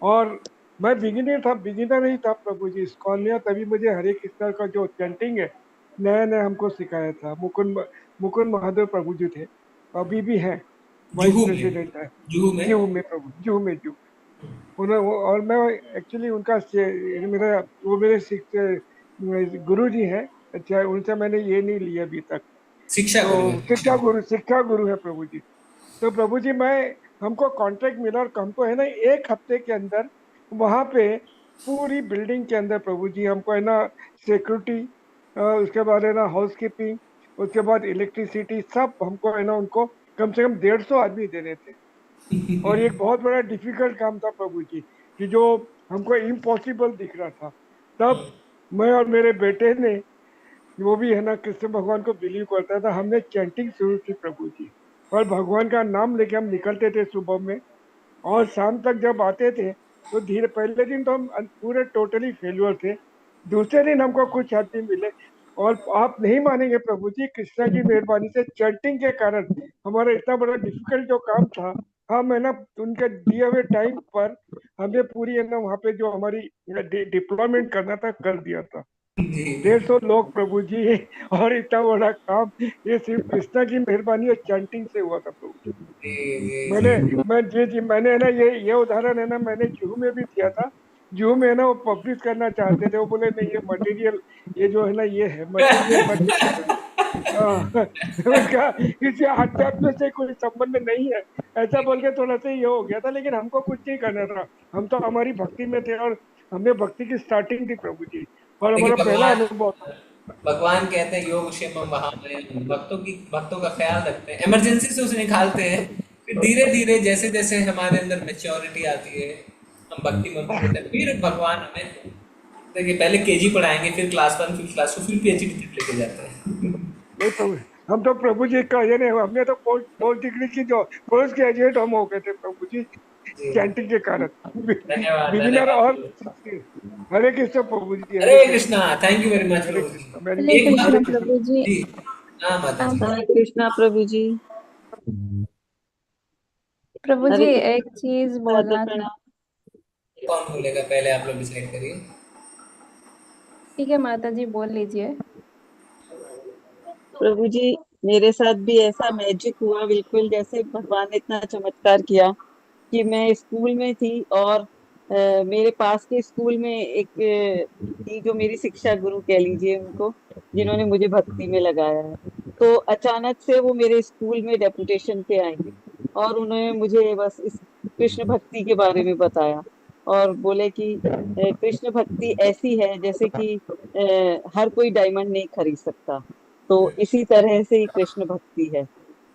Speaker 16: और मैं बिगिनर ही था प्रभु जी इस्कॉन में। तभी मुझे हरे कृष्णा का जो चैंटिंग है नया नया हमको सिखाया था। मुकुंद महादेव प्रभु जी थे, अभी भी हैं, वाइस
Speaker 3: जुहू में।
Speaker 16: प्रेसिडेंट है।
Speaker 3: जुहू में।
Speaker 16: जुहू में प्रभु, जुहू में। और मैं एक्चुअली मेरा वो मेरे गुरु जी हैं। अच्छा, उनसे मैंने ये नहीं लिया अभी तक।
Speaker 3: शिक्षा गुरु है।
Speaker 16: तो शिक्षा गुरु है प्रभु जी। तो प्रभु जी हमको कॉन्ट्रैक्ट मिला और हमको है ना 1 हफ्ते के अंदर वहाँ पे पूरी बिल्डिंग के अंदर प्रभु जी हमको है ना सिक्योरिटी, उसके बाद है ना हाउस कीपिंग, उसके बाद इलेक्ट्रिसिटी, सब हमको है ना उनको कम से कम 150 आदमी देने थे। और ये एक बहुत बड़ा डिफिकल्ट काम था प्रभु जी, कि जो हमको इम्पॉसिबल दिख रहा था। तब मैं और मेरे बेटे ने, वो भी है ना कृष्ण भगवान को बिलीव करता था, हमने चैंटिंग शुरू की प्रभु जी। और भगवान का नाम लेके हम निकलते थे सुबह में, और शाम तक जब आते थे तो धीरे, पहले दिन तो हम पूरे टोटली फेल्यूर थे। दूसरे दिन हमको कुछ आदमी मिले, और आप नहीं मानेंगे प्रभु जी, कृष्णा की मेहरबानी से चैंटिंग के कारण हमारा इतना बड़ा डिफिकल्ट जो काम था, हम है ना उनके दिए हुए टाइम पर हमने पूरी है ना वहाँ पे जो हमारी डिप्लॉयमेंट करना था कर दिया था। 150 लोग प्रभु जी, और इतना बड़ा काम ये सिर्फ कृष्णा की मेहरबानी और चैंटिंग से हुआ था प्रभु जी। मैंने है ना ये उदाहरण है ना मैंने जुहू में भी दिया था। जुहू में है ना वो पब्लिश करना चाहते थे, वो बोले नहीं, ये मटेरियल, ये जो है ना ये है मटेरियल मत उसका किसी आध्यात्म से कोई संबंध नहीं है, ऐसा बोल के थोड़ा सा ये हो गया था। लेकिन हमको कुछ नहीं करना था, हम तो हमारी भक्ति में थे, और हमने भक्ति की स्टार्टिंग थी प्रभु जी, और हमारा पहला अनुभव था।
Speaker 3: भगवान कहते हैं योग क्षेमम वहामयम, भक्तों का ख्याल रखते हैं, इमरजेंसी से उसे निकालते हैं। फिर धीरे धीरे जैसे जैसे हमारे अंदर मैच्योरिटी आती है, हम भक्ति में होते हैं, फिर भगवान हमें, देखिए पहले केजी पढ़ाएंगे, फिर क्लास 1, फिर क्लास 2, फिर पीएचडी तक लेके जाते हैं।
Speaker 16: हम तो प्रभु जी का ये नहीं, हमने तो पोस्ट डिग्री की जो पोस्ट ग्रेजुएट हम हो गए थे प्रभु जी चैंटिंग के कारण। बिगिनर। और हरे कृष्ण प्रभु जी।
Speaker 3: Hare Krishna. Thank you very much प्रभु जी। हाँ माता जी।
Speaker 15: हरे कृष्णा प्रभु जी।
Speaker 1: प्रभु जी एक चीज बोलना था।
Speaker 3: कौन बोलेगा पहले, आप लोग डिसाइड करिए।
Speaker 1: ठीक है माता जी, बोल लीजिए।
Speaker 15: प्रभु जी, मेरे साथ भी ऐसा मैजिक हुआ, बिल्कुल जैसे भगवान ने इतना चमत्कार किया कि मैं स्कूल में थी, और मेरे पास के स्कूल में एक थी जो मेरी शिक्षा गुरु कह लीजिए उनको, जिन्होंने मुझे भक्ति में लगाया है। तो अचानक से वो मेरे स्कूल में डेपुटेशन पे आई, और उन्होंने मुझे बस इस कृष्ण भक्ति के बारे में बताया, और बोले कि कृष्ण भक्ति ऐसी है जैसे कि हर कोई डायमंड नहीं खरीद सकता, तो इसी तरह से ही कृष्ण भक्ति है।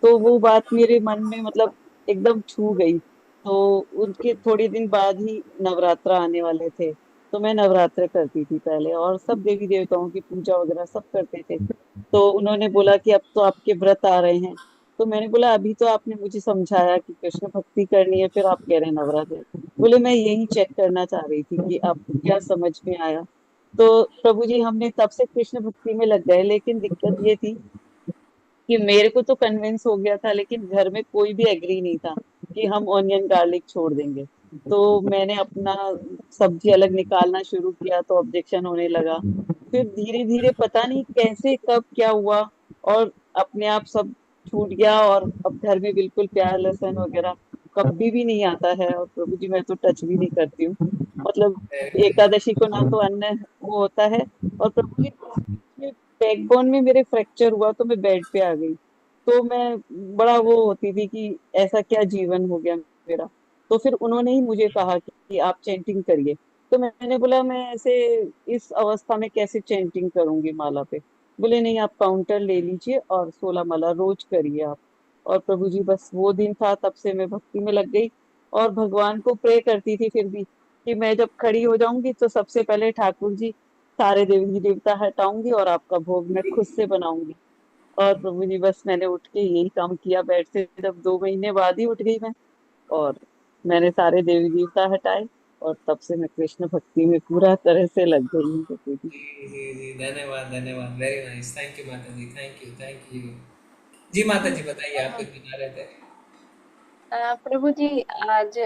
Speaker 15: तो वो बात मेरे मन में मतलब एकदम छू गई। तो उनके थोड़े दिन बाद ही नवरात्र आने वाले थे, तो मैं नवरात्र करती थी पहले, और सब देवी देवताओं की पूजा वगैरह सब करते थे। तो उन्होंने बोला कि अब तो आपके व्रत आ रहे हैं। तो मैंने बोला अभी तो आपने मुझे समझाया कि कृष्ण भक्ति करनी है, फिर आप कह रहे हैं नवरात्र। बोले मैं यही चेक करना चाह रही थी कि आपको क्या समझ में आया। तो प्रभु जी हमने तब से कृष्ण भक्ति में लग गए, लेकिन दिक्कत ये थी कि मेरे को तो कन्विंस हो गया था, लेकिन घर में कोई भी एग्री नहीं था कि हम ऑनियन गार्लिक छोड़ देंगे। तो मैंने अपना सब्जी अलग निकालना शुरू किया तो ऑब्जेक्शन होने लगा। फिर धीरे धीरे पता नहीं कैसे कब क्या हुआ और अपने आप सब छूट गया, और अब घर में बिल्कुल प्याज लहसुन वगैरह कभी भी नहीं आता है। और प्रभु जी मैं तो टच भी नहीं करती हूँ, मतलब एकादशी को ना तो अन्न वो होता है। और प्रभु जी बैकबोन में मेरे फ्रैक्चर हुआ तो मैं बेड पे आ गई, तो मैं बड़ा वो होती थी कि ऐसा क्या जीवन हो गया मेरा। तो फिर उन्होंने ही मुझे कहा कि आप चैंटिंग करिए। तो मैंने बोला मैं ऐसे इस अवस्था में कैसे चैंटिंग करूंगी माला पे। बोले नहीं, आप काउंटर ले लीजिए और 16 माला रोज करिए आप। और प्रभु जी बस वो दिन था, तब से मैं भक्ति में लग गई और भगवान को प्रे करती थी फिर भी कि मैं जब खड़ी हो जाऊंगी तो सबसे पहले ठाकुर जी सारे देवी देवता हटाऊंगी और आपका भोग मैं खुद से बनाऊंगी। और प्रभु जी बस मैंने उठ के यही काम किया बेड से, जब 2 महीने बाद ही उठ गई मैं, और मैंने सारे देवी देवता हटाए और तब से मैं कृष्ण भक्ति में पूरा तरह से लग गई हूँ प्रभु जी।
Speaker 3: जी जी जी, धन्यवाद धन्यवाद, वेरी नाइस, थैंक यू माता जी, थैंक यू। जी माता जी बताइए, आप कुछ बता रहे थे।
Speaker 17: प्रभु जी आज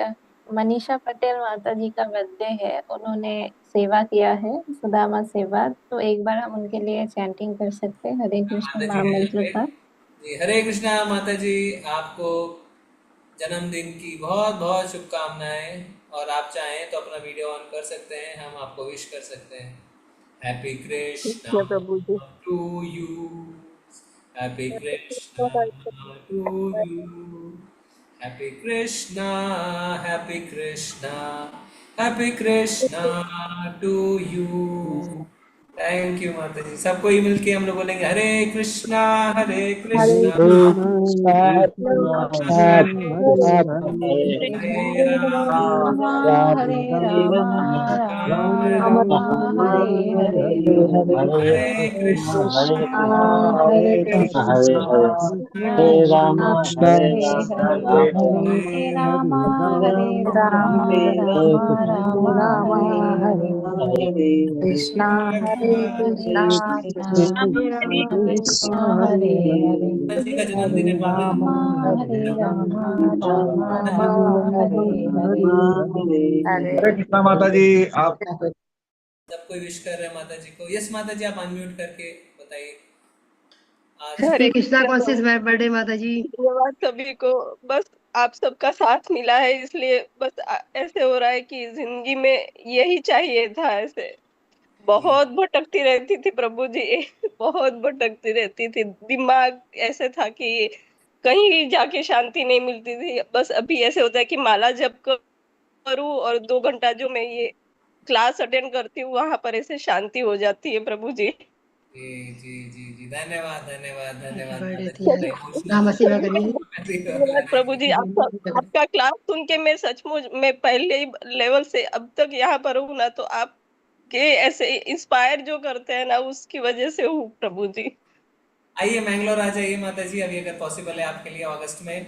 Speaker 17: मनीषा पटेल माता जी का बर्थडे है, उन्होंने सेवा किया है सुदामा सेवा, तो एक बार हम उनके लिए चैंटिंग कर सकते हैं हरे कृष्ण
Speaker 3: माता जी
Speaker 17: नाम
Speaker 3: हैं यहाँ
Speaker 17: मंत्र
Speaker 3: पे।
Speaker 17: का।
Speaker 3: जी हरे कृष्णा माता जी, आपको जन्मदिन की बहुत बहुत शुभकामनाएं, और आप चाहें तो अपना वीडियो ऑन कर सकते हैं, हम आपको विश कर सकते हैं। हैप्पी कृष्णा
Speaker 15: जय प्रभु जी।
Speaker 3: To you, happy Krishna to you, happy Krishna, happy Krishna, happy Krishna to you. Thank you माता जी। सबको ही मिलके हम लोग बोलेंगे हरे कृष्णा
Speaker 9: हरे
Speaker 3: कृष्णा
Speaker 9: कृष्णा
Speaker 3: हरे
Speaker 9: हरे
Speaker 3: राम
Speaker 7: हरे
Speaker 9: राम
Speaker 7: राम
Speaker 9: राम
Speaker 7: राम राम हरे हरे
Speaker 3: हरे कृष्णा
Speaker 15: हरे
Speaker 7: हरे
Speaker 15: कृष्ण
Speaker 7: कृष्ण
Speaker 15: हरे हरे
Speaker 7: कृष्ण
Speaker 15: हरे राम
Speaker 9: कृष्णा
Speaker 7: हरे हरे
Speaker 15: राम
Speaker 7: हरे राम हरे राम
Speaker 15: हरे
Speaker 7: राम राम हरे हरे कृष्णा हरे कृष्णा कृष्ण कृष्ण हरे हरे
Speaker 3: जी का जन्मदिन
Speaker 7: हरे
Speaker 3: है माता जी।
Speaker 7: राम राम राम हरे हरे हरे
Speaker 18: हरे कृष्णा माता जी। आप
Speaker 3: सब कोई विश कर रहे हैं माता जी को। यस माता जी, आप अनम्यूट करके बताइए आज।
Speaker 19: हरे कृष्णा कॉन्शियस बर्थडे माता जी।
Speaker 20: धन्यवाद सभी को। बस आप सबका साथ मिला है, इसलिए बस ऐसे हो रहा है कि जिंदगी में यही चाहिए था। ऐसे बहुत भटकती रहती थी प्रभु जी बहुत भटकती रहती थी, दिमाग ऐसे था कि कहीं जाके शांति नहीं मिलती थी। बस अभी ऐसे होता है कि माला जप करूं और 2 घंटा जो मैं ये क्लास अटेंड करती हूँ वहां पर ऐसे शांति हो जाती है प्रभु जी।
Speaker 3: जी जी जी जी, धन्यवाद धन्यवाद धन्यवाद
Speaker 19: बर्थडे
Speaker 3: माता जी,
Speaker 19: थी
Speaker 3: बड़ा
Speaker 19: आज,
Speaker 3: इमोशनल
Speaker 19: नाम
Speaker 3: हो
Speaker 19: सेवा करिए।
Speaker 20: धन्यवाद प्रभु जी। आपका क्लास सुन के मैं सचमुच मैं पहले ही लेवल से अब तक यहाँ पर हूँ ना, तो आपके ऐसे इंस्पायर जो करते हैं ना उसकी वजह से हूँ प्रभु जी।
Speaker 3: आइए मैंगलोर आ जाइए माता जी, अभी अगर पॉसिबल है आपके लिए अगस्त में,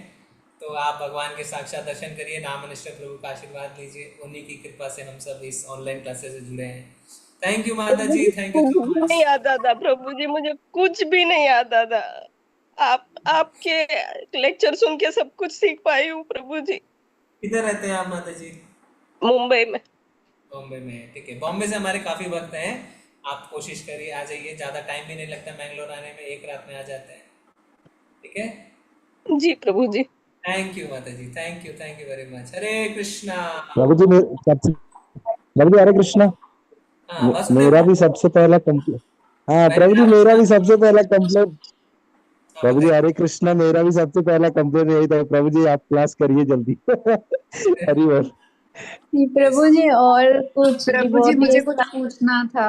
Speaker 3: तो आप भगवान के साक्षात दर्शन करिए, नाम निष्ठ प्रभु का आशीर्वाद लीजिए। उन्हीं की कृपा से हम सब इस ऑनलाइन क्लासेस से जुड़े हैं। थैंक यू माता
Speaker 20: प्रभु
Speaker 3: जी,
Speaker 20: जी
Speaker 3: थैंक यू
Speaker 20: कुछ
Speaker 3: सो
Speaker 20: भी
Speaker 3: मच।
Speaker 20: नहीं आता था प्रभु जी, मुझे कुछ भी नहीं आता था। आपके लेक्चर सुन के सब कुछ सीख पाई हूँ प्रभु जी।
Speaker 3: किधर रहते हैं आप माता जी?
Speaker 20: मुंबई में।
Speaker 3: बॉम्बे में, ठीक है। बॉम्बे से हमारे काफ़ी भक्त हैं, आप कोशिश करिए आ जाइए, ज़्यादा टाइम भी नहीं लगता मैंगलोर आने में, एक रात में आ जाते हैं, ठीक है।
Speaker 20: जी प्रभु जी।
Speaker 3: थैंक यू माता जी, थैंक यू वेरी मच। हरे कृष्णा।
Speaker 9: प्रभु जी प्रभु जी हरे कृष्णा।
Speaker 3: हाँ वासुदेव
Speaker 9: मेरा
Speaker 3: भाई।
Speaker 9: भी सबसे पहला कंप्लेंट, हाँ प्रभु जी मेरा भी सबसे पहला कंप्लेंट, प्रभु जी हरे कृष्णा, मेरा भी सबसे पहला कंप्लेंट यही था, प्रभु जी आप क्लास करिए जल्दी हरि बोल।
Speaker 17: प्रभु जी और कुछ
Speaker 13: प्रभु जी मुझे
Speaker 17: डिवोटीज
Speaker 13: कुछ
Speaker 17: का,
Speaker 13: पूछना था।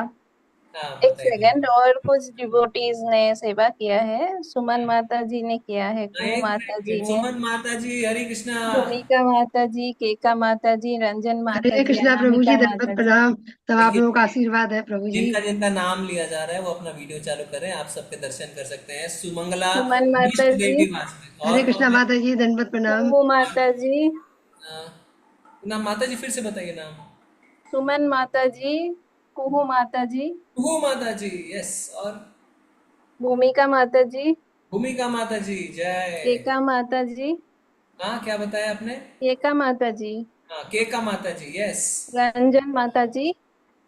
Speaker 17: एक सेकंड, और कुछ डिवोटीज ने सेवा किया है। सुमन माता जी ने किया है, कू माता जी ने,
Speaker 3: सुमन माता जी, हरे कृष्णा।
Speaker 17: भूमिका माता जी, केका माता जी, रंजन माता
Speaker 19: हरे
Speaker 17: जी,
Speaker 19: कृष्णा प्रभु जी,
Speaker 17: अनामिका
Speaker 19: दंडवत
Speaker 17: माता जी।
Speaker 19: प्रणाम। सब आप लोगों का आशीर्वाद है प्रभु जी।
Speaker 3: जिनका जिनका नाम लिया जा रहा है वो अपना वीडियो चालू करें, आप सबके दर्शन कर सकते हैं। सुमंगला
Speaker 17: सुमन माता
Speaker 3: विष्णु
Speaker 17: जी,
Speaker 3: देवी वासुदेव,
Speaker 19: हरे
Speaker 3: और
Speaker 19: कृष्णा माता जी, दंडवत प्रणाम।
Speaker 17: कुमु माता जी,
Speaker 3: नाम माता जी फिर से बताइए नाम।
Speaker 17: सुमन माता जी, कुहू माता जी,
Speaker 3: कुहू माता जी, यस। और
Speaker 17: भूमिका माता जी,
Speaker 3: भूमिका माता जी, जय।
Speaker 17: केका माता जी,
Speaker 3: हाँ, क्या बताया आपने?
Speaker 17: केका माता जी,
Speaker 3: हाँ, केका माता जी, यस।
Speaker 17: रंजन माता जी,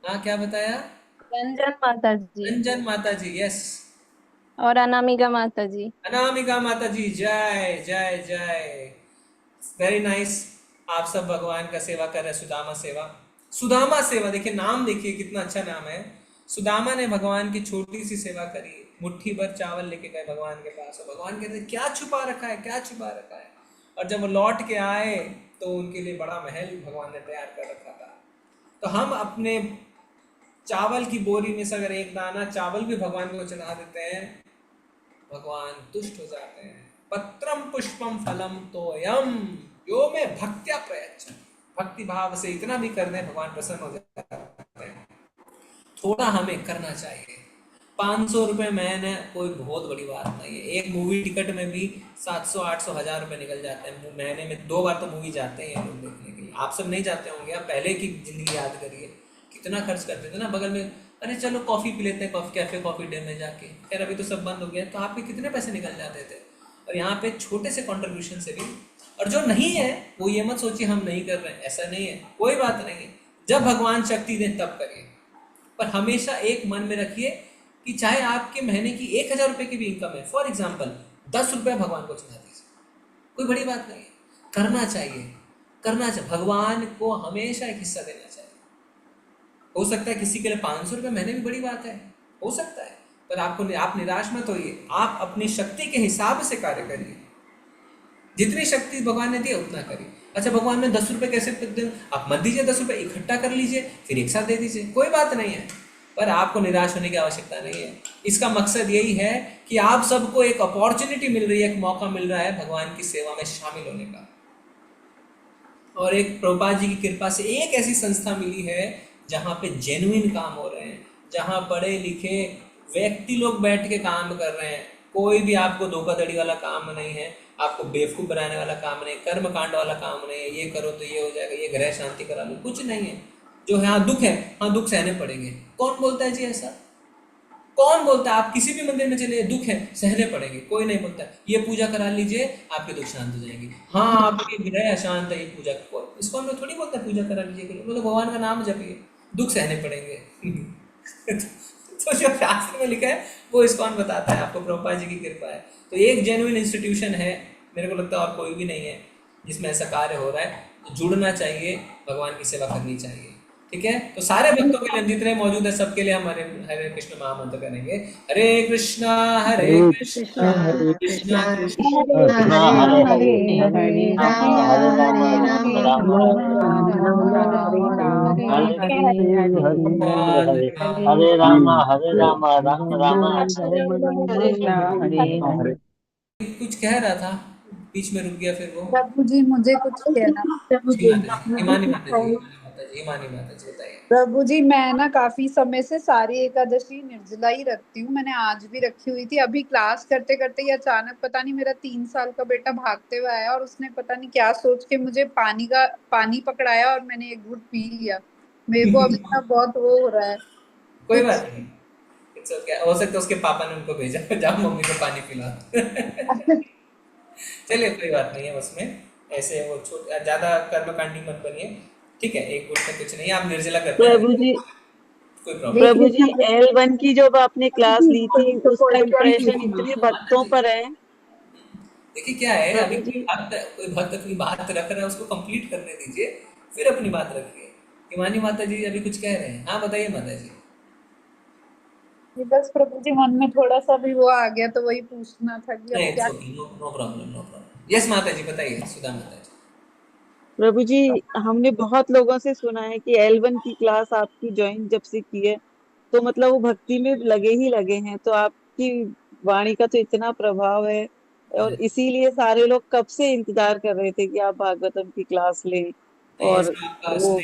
Speaker 3: हाँ, क्या बताया?
Speaker 17: रंजन माता जी,
Speaker 3: रंजन माता जी, यस।
Speaker 17: और अनामिका माता जी।
Speaker 3: अनामिका माता जी, जय जय जय। Very nice. आप सब भगवान का सेवा कर रहे हैं, सुदामा सेवा। सुदामा सेवा, देखिए नाम, देखिए कितना अच्छा नाम है। सुदामा ने भगवान की छोटी सी सेवा करी, मुट्ठी भर चावल लेके गए भगवान के पास, और भगवान कहते क्या छुपा रखा है, क्या छुपा रखा है। और जब वो लौट के आए तो उनके लिए बड़ा महल भगवान ने तैयार कर रखा था। तो हम अपने चावल की बोरी में से अगर एक दाना चावल भी भगवान को चढ़ा देते हैं, भगवान तुष्ट हो जाते हैं। पत्रम पुष्पम फलम तोयम यो में भक्त्या प्रयच्छ। भक्ति भाव से इतना भी कर दें, भगवान प्रसन्न हो जाते हैं। थोड़ा हमें करना चाहिए। 500 रुपये महीने कोई बहुत बड़ी बात नहीं है। एक मूवी टिकट में भी 700, 800, 1000 रुपये निकल जाते हैं। महीने में 2 बार तो मूवी जाते हैं लोग देखने के लिए। आप सब नहीं जाते होंगे, आप पहले की जिंदगी याद करिए, कितना खर्च करते थे ना। बगल में अरे चलो कॉफ़ी पी लेते हैं, कैफे कॉफ़ी डे में जाके। खैर अभी तो सब बंद हो गया, तो आपके कितने पैसे निकल जाते थे। और यहाँ पे छोटे से कंट्रीब्यूशन से भी, और जो नहीं है वो ये मत सोचिए हम नहीं कर रहे हैं, ऐसा नहीं है, कोई बात नहीं है। जब भगवान शक्ति दें तब करिए, पर हमेशा एक मन में रखिए कि चाहे आपके महीने की 1000 रुपये की भी इनकम है, फॉर एग्जाम्पल 10 रुपये भगवान को चढ़ा दीजिए, कोई बड़ी बात नहीं है। करना चाहिए, करना चाहिए। भगवान को हमेशा एक हिस्सा देना चाहिए। हो सकता है किसी के लिए 500 रुपये महीने भी बड़ी बात है, हो सकता है, पर आप निराश मत होइए। आप अपनी शक्ति के हिसाब से कार्य करिए। जितनी शक्ति भगवान ने दी उतना करिए। अच्छा, भगवान ने 10 रुपये कैसे दें? आप मत दीजिए, 10 रुपये इकट्ठा कर लीजिए, फिर एक साथ दे दीजिए, कोई बात नहीं है। पर आपको निराश होने की आवश्यकता नहीं है। इसका मकसद यही है कि आप सबको एक अपॉर्चुनिटी मिल रही है, एक मौका मिल रहा है भगवान की सेवा में शामिल होने का। और एक प्रभुपाद जी की कृपा से एक ऐसी संस्था मिली है जहाँ पे जेन्युइन काम हो रहे हैं, जहाँ पढ़े लिखे व्यक्ति लोग बैठ के काम कर रहे हैं। कोई भी आपको धोखाधड़ी वाला काम नहीं है, आपको बेवकूफ़ बनाने वाला काम नहीं, कर्मकांड वाला काम नहीं है, ये करो तो ये हो जाएगा, ये ग्रह शांति करा लो, कुछ नहीं है। जो है हाँ दुख है, हाँ दुख सहने पड़ेंगे। कौन बोलता है जी ऐसा? कौन बोलता है? आप किसी भी मंदिर में चले, दुख है सहने पड़ेंगे, कोई नहीं बोलता। ये पूजा करा लीजिए आपके दुख शांत हो जाएंगे। हाँ आपके ग्रह अशांत है, ये पूजा, इसको हम लोग थोड़ी बोलते थोड़ी बोलता पूजा करा लीजिए, बोलो भगवान का नाम जपिए, दुख सहने पड़ेंगे। तो जो शास्त्र में लिखा है वो इस्कॉन बताता है, आपको प्रभुपाद जी की कृपा है। तो एक जेन्युइन इंस्टीट्यूशन है, मेरे को लगता है और कोई भी नहीं है जिसमें ऐसा कार्य हो रहा है। तो जुड़ना चाहिए, भगवान की सेवा करनी चाहिए, ठीक है। तो सारे भक्तों के लिए जितने मौजूद है सबके लिए हम हरे कृष्ण महामंत्र करेंगे। हरे कृष्णा हरे कृष्णा कृष्णा कृष्णा
Speaker 6: हरे
Speaker 3: हरे
Speaker 6: हरे हरे राम राम राम हरे।
Speaker 3: कुछ कह रहा था, बीच में रुक गया, फिर वो
Speaker 13: प्रभु जी मुझे कुछ कहना।
Speaker 3: हिमानी माता जी बताइए।
Speaker 13: प्रभु जी मैं ना काफी समय से सारी एकादशी निर्जला ही रखती हूँ, मैंने आज भी रखी हुई थी। अभी क्लास करते करते ही अचानक पता नहीं मेरा 3 साल का बेटा भागते हुए आया और उसने पता नहीं क्या सोच के मुझे पानी पकड़ाया और मैंने एक घूंट पी लिया। मेरे को अभी ना बहुत वो हो रहा है।
Speaker 3: कोई बात नहीं, हो सकता है उसके पापा ने उनको भेजा, जाओ मम्मी को पानी पिला। चलिए कोई बात नहीं है, उसमें ऐसे वो ज्यादा कर्मकांडी मत बनिए, ठीक है। एक गुट में कुछ नहीं, आप निर्जला करते हैं
Speaker 15: प्रभु जी,
Speaker 3: कोई प्रॉब्लम।
Speaker 15: प्रभु जी L1 की जब आपने क्लास ली थी उसका इम्प्रेशन इतने भक्तों पर है।
Speaker 3: देखिए क्या है, अभी कोई भक्त अपनी बात रख रहा है, उसको कंप्लीट करने दीजिए, फिर अपनी बात रखिए। हिमानी माता जी अभी कुछ कह रहे हैं, हाँ बताइए माता जी।
Speaker 13: बस प्रभु जी मन में थोड़ा सा भी वो आ गया तो वही पूछना था कि
Speaker 3: नहीं,
Speaker 13: अब क्या।
Speaker 3: No problem. यस माता जी बताइए, सुधा माता जी।
Speaker 15: प्रभु जी हमने बहुत लोगों से सुना है कि L1 की क्लास आपकी ज्वाइन जब से की है तो मतलब वो भक्ति में लगे ही लगे हैं। तो आपकी वाणी का तो इतना प्रभाव है और इसीलिए सारे लोग कब से इंतजार कर रहे थे कि आप भागवतम की क्लास लें, और वो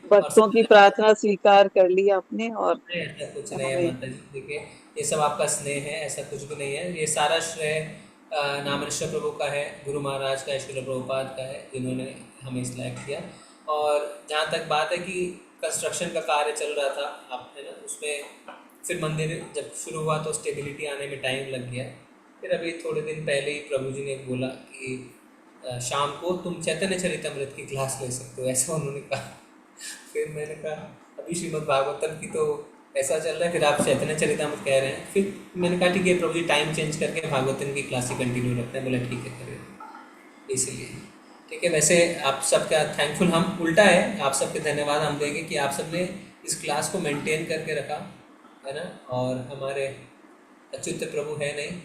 Speaker 15: भक्तों की प्रार्थना स्वीकार कर ली आपने। और
Speaker 3: ऐसा कुछ नहीं है माता जी, देखिए ये सब आपका स्नेह है, ऐसा कुछ भी नहीं है। ये सारा श्रेय नामऋषि प्रभु का है, गुरु महाराज का, श्रील प्रभुपाद का है, जिन्होंने हमें इस लायक किया। और जहाँ तक बात है कि कंस्ट्रक्शन का कार्य चल रहा था, आप है ना, उसमें फिर मंदिर जब शुरू हुआ तो स्टेबिलिटी आने में टाइम लग गया। फिर अभी थोड़े दिन पहले ही प्रभु जी ने बोला कि शाम को तुम चैतन्य चरितमृत की क्लास ले सकते हो, ऐसा उन्होंने कहा। फिर मैंने कहा अभी श्रीमद् भागवतम की तो ऐसा चल रहा है, फिर आप चैतन्य चरितमृत कह रहे हैं। फिर मैंने कहा ठीक है प्रभु जी, टाइम चेंज करके भागवतम की क्लास ही कंटिन्यू रखते हैं। बोला ठीक है करिए, इसलिए ठीक है। वैसे आप सबका थैंकफुल, हम उल्टा है, आप सबके धन्यवाद हम देंगे कि आप सब ने इस क्लास को मेंटेन करके रखा है ना। और हमारे अच्युत प्रभु है नहीं,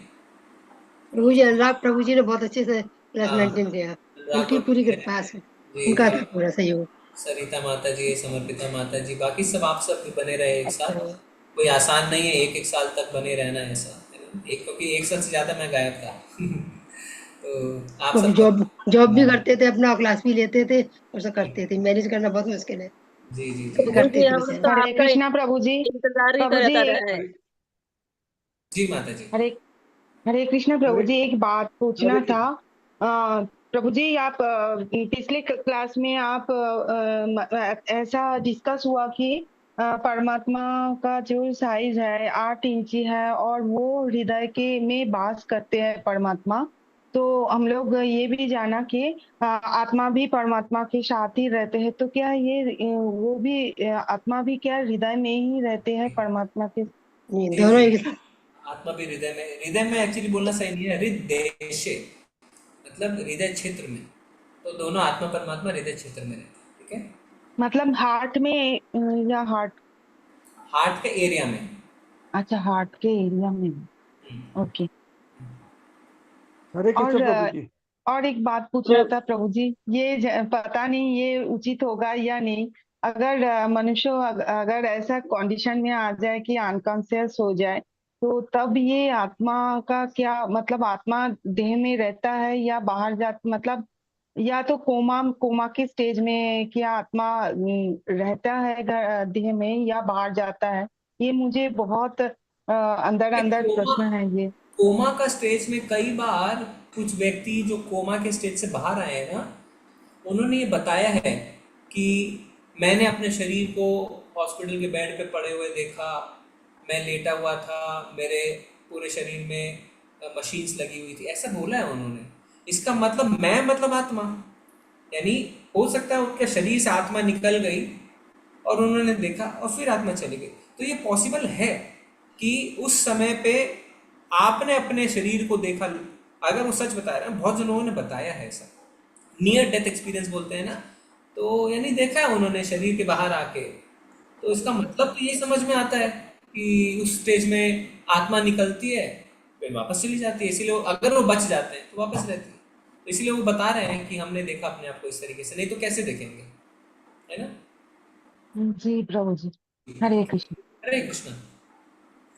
Speaker 19: प्रभु जी, अनुराग प्रभु जी ने बहुत अच्छे से क्लास मेंटेन किया, उनकी पूरी कृपा से, उनका था पूरा सहयोग।
Speaker 3: सरिता माता जी, समर्पिता माता जी, बाकी सब आप सब भी बने रहे एक साथ। कोई आसान नहीं है एक साल तक बने रहना ऐसा, एक क्योंकि एक साल से ज़्यादा मैं गायब था। तो आप सब
Speaker 19: जॉब भी करते थे, अपना क्लास भी लेते थे और सब करते थे, मैनेज करना बहुत मुश्किल है।
Speaker 3: जी जी
Speaker 19: जी करते थे।
Speaker 7: हरे कृष्णा प्रभु जी। प्रभु जी,
Speaker 3: जी माता जी।
Speaker 7: हरे कृष्णा प्रभु जी, एक बात पूछना था। प्रभु जी, आप पिछले क्लास में आप ऐसा डिस्कस हुआ कि परमात्मा का जो साइज है 8 इंची है और वो हृदय के में वास करते हैं परमात्मा। तो हम लोग ये भी जाना कि आत्मा भी परमात्मा के साथ ही रहते हैं। तो क्या ये वो भी आत्मा भी क्या हृदय में ही रहते हैं परमात्मा के?
Speaker 19: दोनों एक साथ।
Speaker 3: आत्मा भी हृदय में एक्चुअली बोलना सही नहीं है, हृदय मतलब हृदय क्षेत्र में। तो दोनों आत्मा परमात्मा हृदय क्षेत्र में रहते हैं, ठीक है।
Speaker 7: मतलब हार्ट में या
Speaker 3: हार्ट के एरिया में।
Speaker 7: अच्छा, हार्ट के एरिया में। ओके।
Speaker 16: हरे कृष्ण प्रभु जी।
Speaker 7: और एक बात पूछना था प्रभु जी, ये पता नहीं ये उचित होगा या नहीं, अगर मनुष्य अगर ऐसा कंडीशन में आ जाए कि अनकॉन्शियस हो जाए, तो तब ये आत्मा का क्या मतलब, आत्मा देह में रहता है या बाहर मतलब या तो कोमा के स्टेज में क्या आत्मा रहता है देह में या बाहर जाता है? ये मुझे बहुत अंदर प्रश्न है ये।
Speaker 3: कोमा का स्टेज में कई बार कुछ व्यक्ति जो कोमा के स्टेज से बाहर आए हैं ना, उन्होंने ये बताया है कि मैंने अपने शरीर को हॉस्पिटल के बेड पे पड़े हुए देखा, मैं लेटा हुआ था, मेरे पूरे शरीर में मशीन्स लगी हुई थी, ऐसा बोला है उन्होंने। इसका मतलब मैं मतलब आत्मा, यानी हो सकता है उनके शरीर से आत्मा निकल गई और उन्होंने देखा और फिर आत्मा चली गई। तो ये पॉसिबल है कि उस समय पे आपने अपने शरीर को देखा, अगर वो सच बता रहे हैं, बहुत जनों ने बताया है ऐसा, नियर डेथ एक्सपीरियंस बोलते हैं ना, तो यानी देखा है उन्होंने शरीर के बाहर आके। तो इसका मतलब तो ये समझ में आता है कि उस स्टेज में आत्मा निकलती है फिर वापस चली जाती है, इसीलिए अगर वो बच जाते हैं तो वापस रहती है। तो इसलिए वो बता रहे हैं कि हमने देखा अपने आप को इस तरीके से, नहीं तो कैसे देखेंगे, है ना।
Speaker 7: जी प्रभु जी, हरे कृष्ण।
Speaker 3: हरे कृष्ण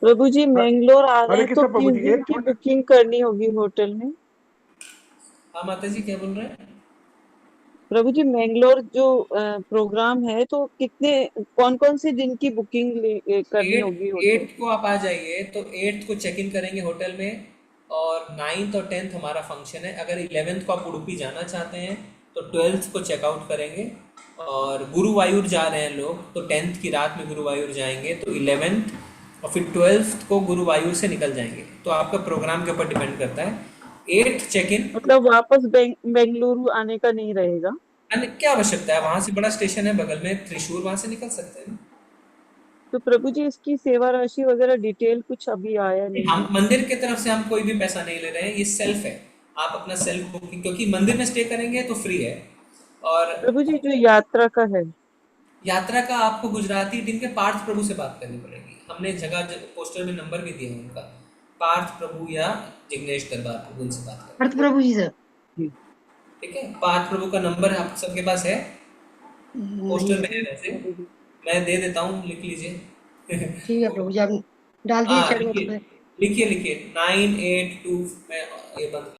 Speaker 15: प्रभु जी। मैंगलोर आ रहे हैं तो
Speaker 16: प्रभु
Speaker 15: किस
Speaker 16: जी,
Speaker 15: दिन की बुकिंग करनी होगी होटल में?
Speaker 3: हाँ माता जी, क्या बोल रहे हैं?
Speaker 15: प्रभु जी, मैंगलोर जो प्रोग्राम है तो कौन कौन से दिन की बुकिंग करनी होगी होटल?
Speaker 3: 8 को आप आ जाइए, तो 8 को चेक इन करेंगे होटल में, और 9th और 10th हमारा फंक्शन है। अगर 11th को आप उडुपी जाना चाहते हैं तो 12th को चेकआउट करेंगे, और गुरुवायूर जा रहे हैं लोग तो 10th की रात में गुरुवायूर जाएंगे, तो 11th और फिर 12th को गुरुवायूर से निकल जाएंगे। तो आपका प्रोग्राम के ऊपर डिपेंड करता है। 8th चेक इन,
Speaker 15: मतलब वापस बेंगलुरु आने का नहीं रहेगा?
Speaker 3: क्या आवश्यकता है, वहां से बड़ा स्टेशन है बगल में त्रिशूर, वहां से निकल सकते हैं।
Speaker 15: तो प्रभु जी, इसकी सेवा राशि वगैरह डिटेल कुछ अभी आया नहीं?
Speaker 3: हम मंदिर की तरफ से हम कोई भी पैसा नहीं ले रहे हैं, ये सेल्फ है, आप अपना सेल्फ बुकिंग, क्योंकि मंदिर में स्टे करेंगे तो फ्री है। और
Speaker 15: प्रभु जी, जो यात्रा का है,
Speaker 3: यात्रा का आपको गुजराती टीम के पार्थ प्रभु से बात करनी पड़ेगी। हमने जगह पोस्टर में नंबर भी दिया है उनका, पार्थ प्रभु या जिग्नेश दरबार प्रभु, उनसे बात करें।
Speaker 19: पार्थ प्रभु जी सर,
Speaker 3: ठीक है, पार्थ प्रभु का नंबर आप सबके पास है, पोस्टर में है वैसे, मैं दे देता हूँ, लिख लीजिए।
Speaker 19: ठीक है प्रभु जी, आप डाल दीजिए चैट में।
Speaker 3: लिखिए 982, मैं ये बंद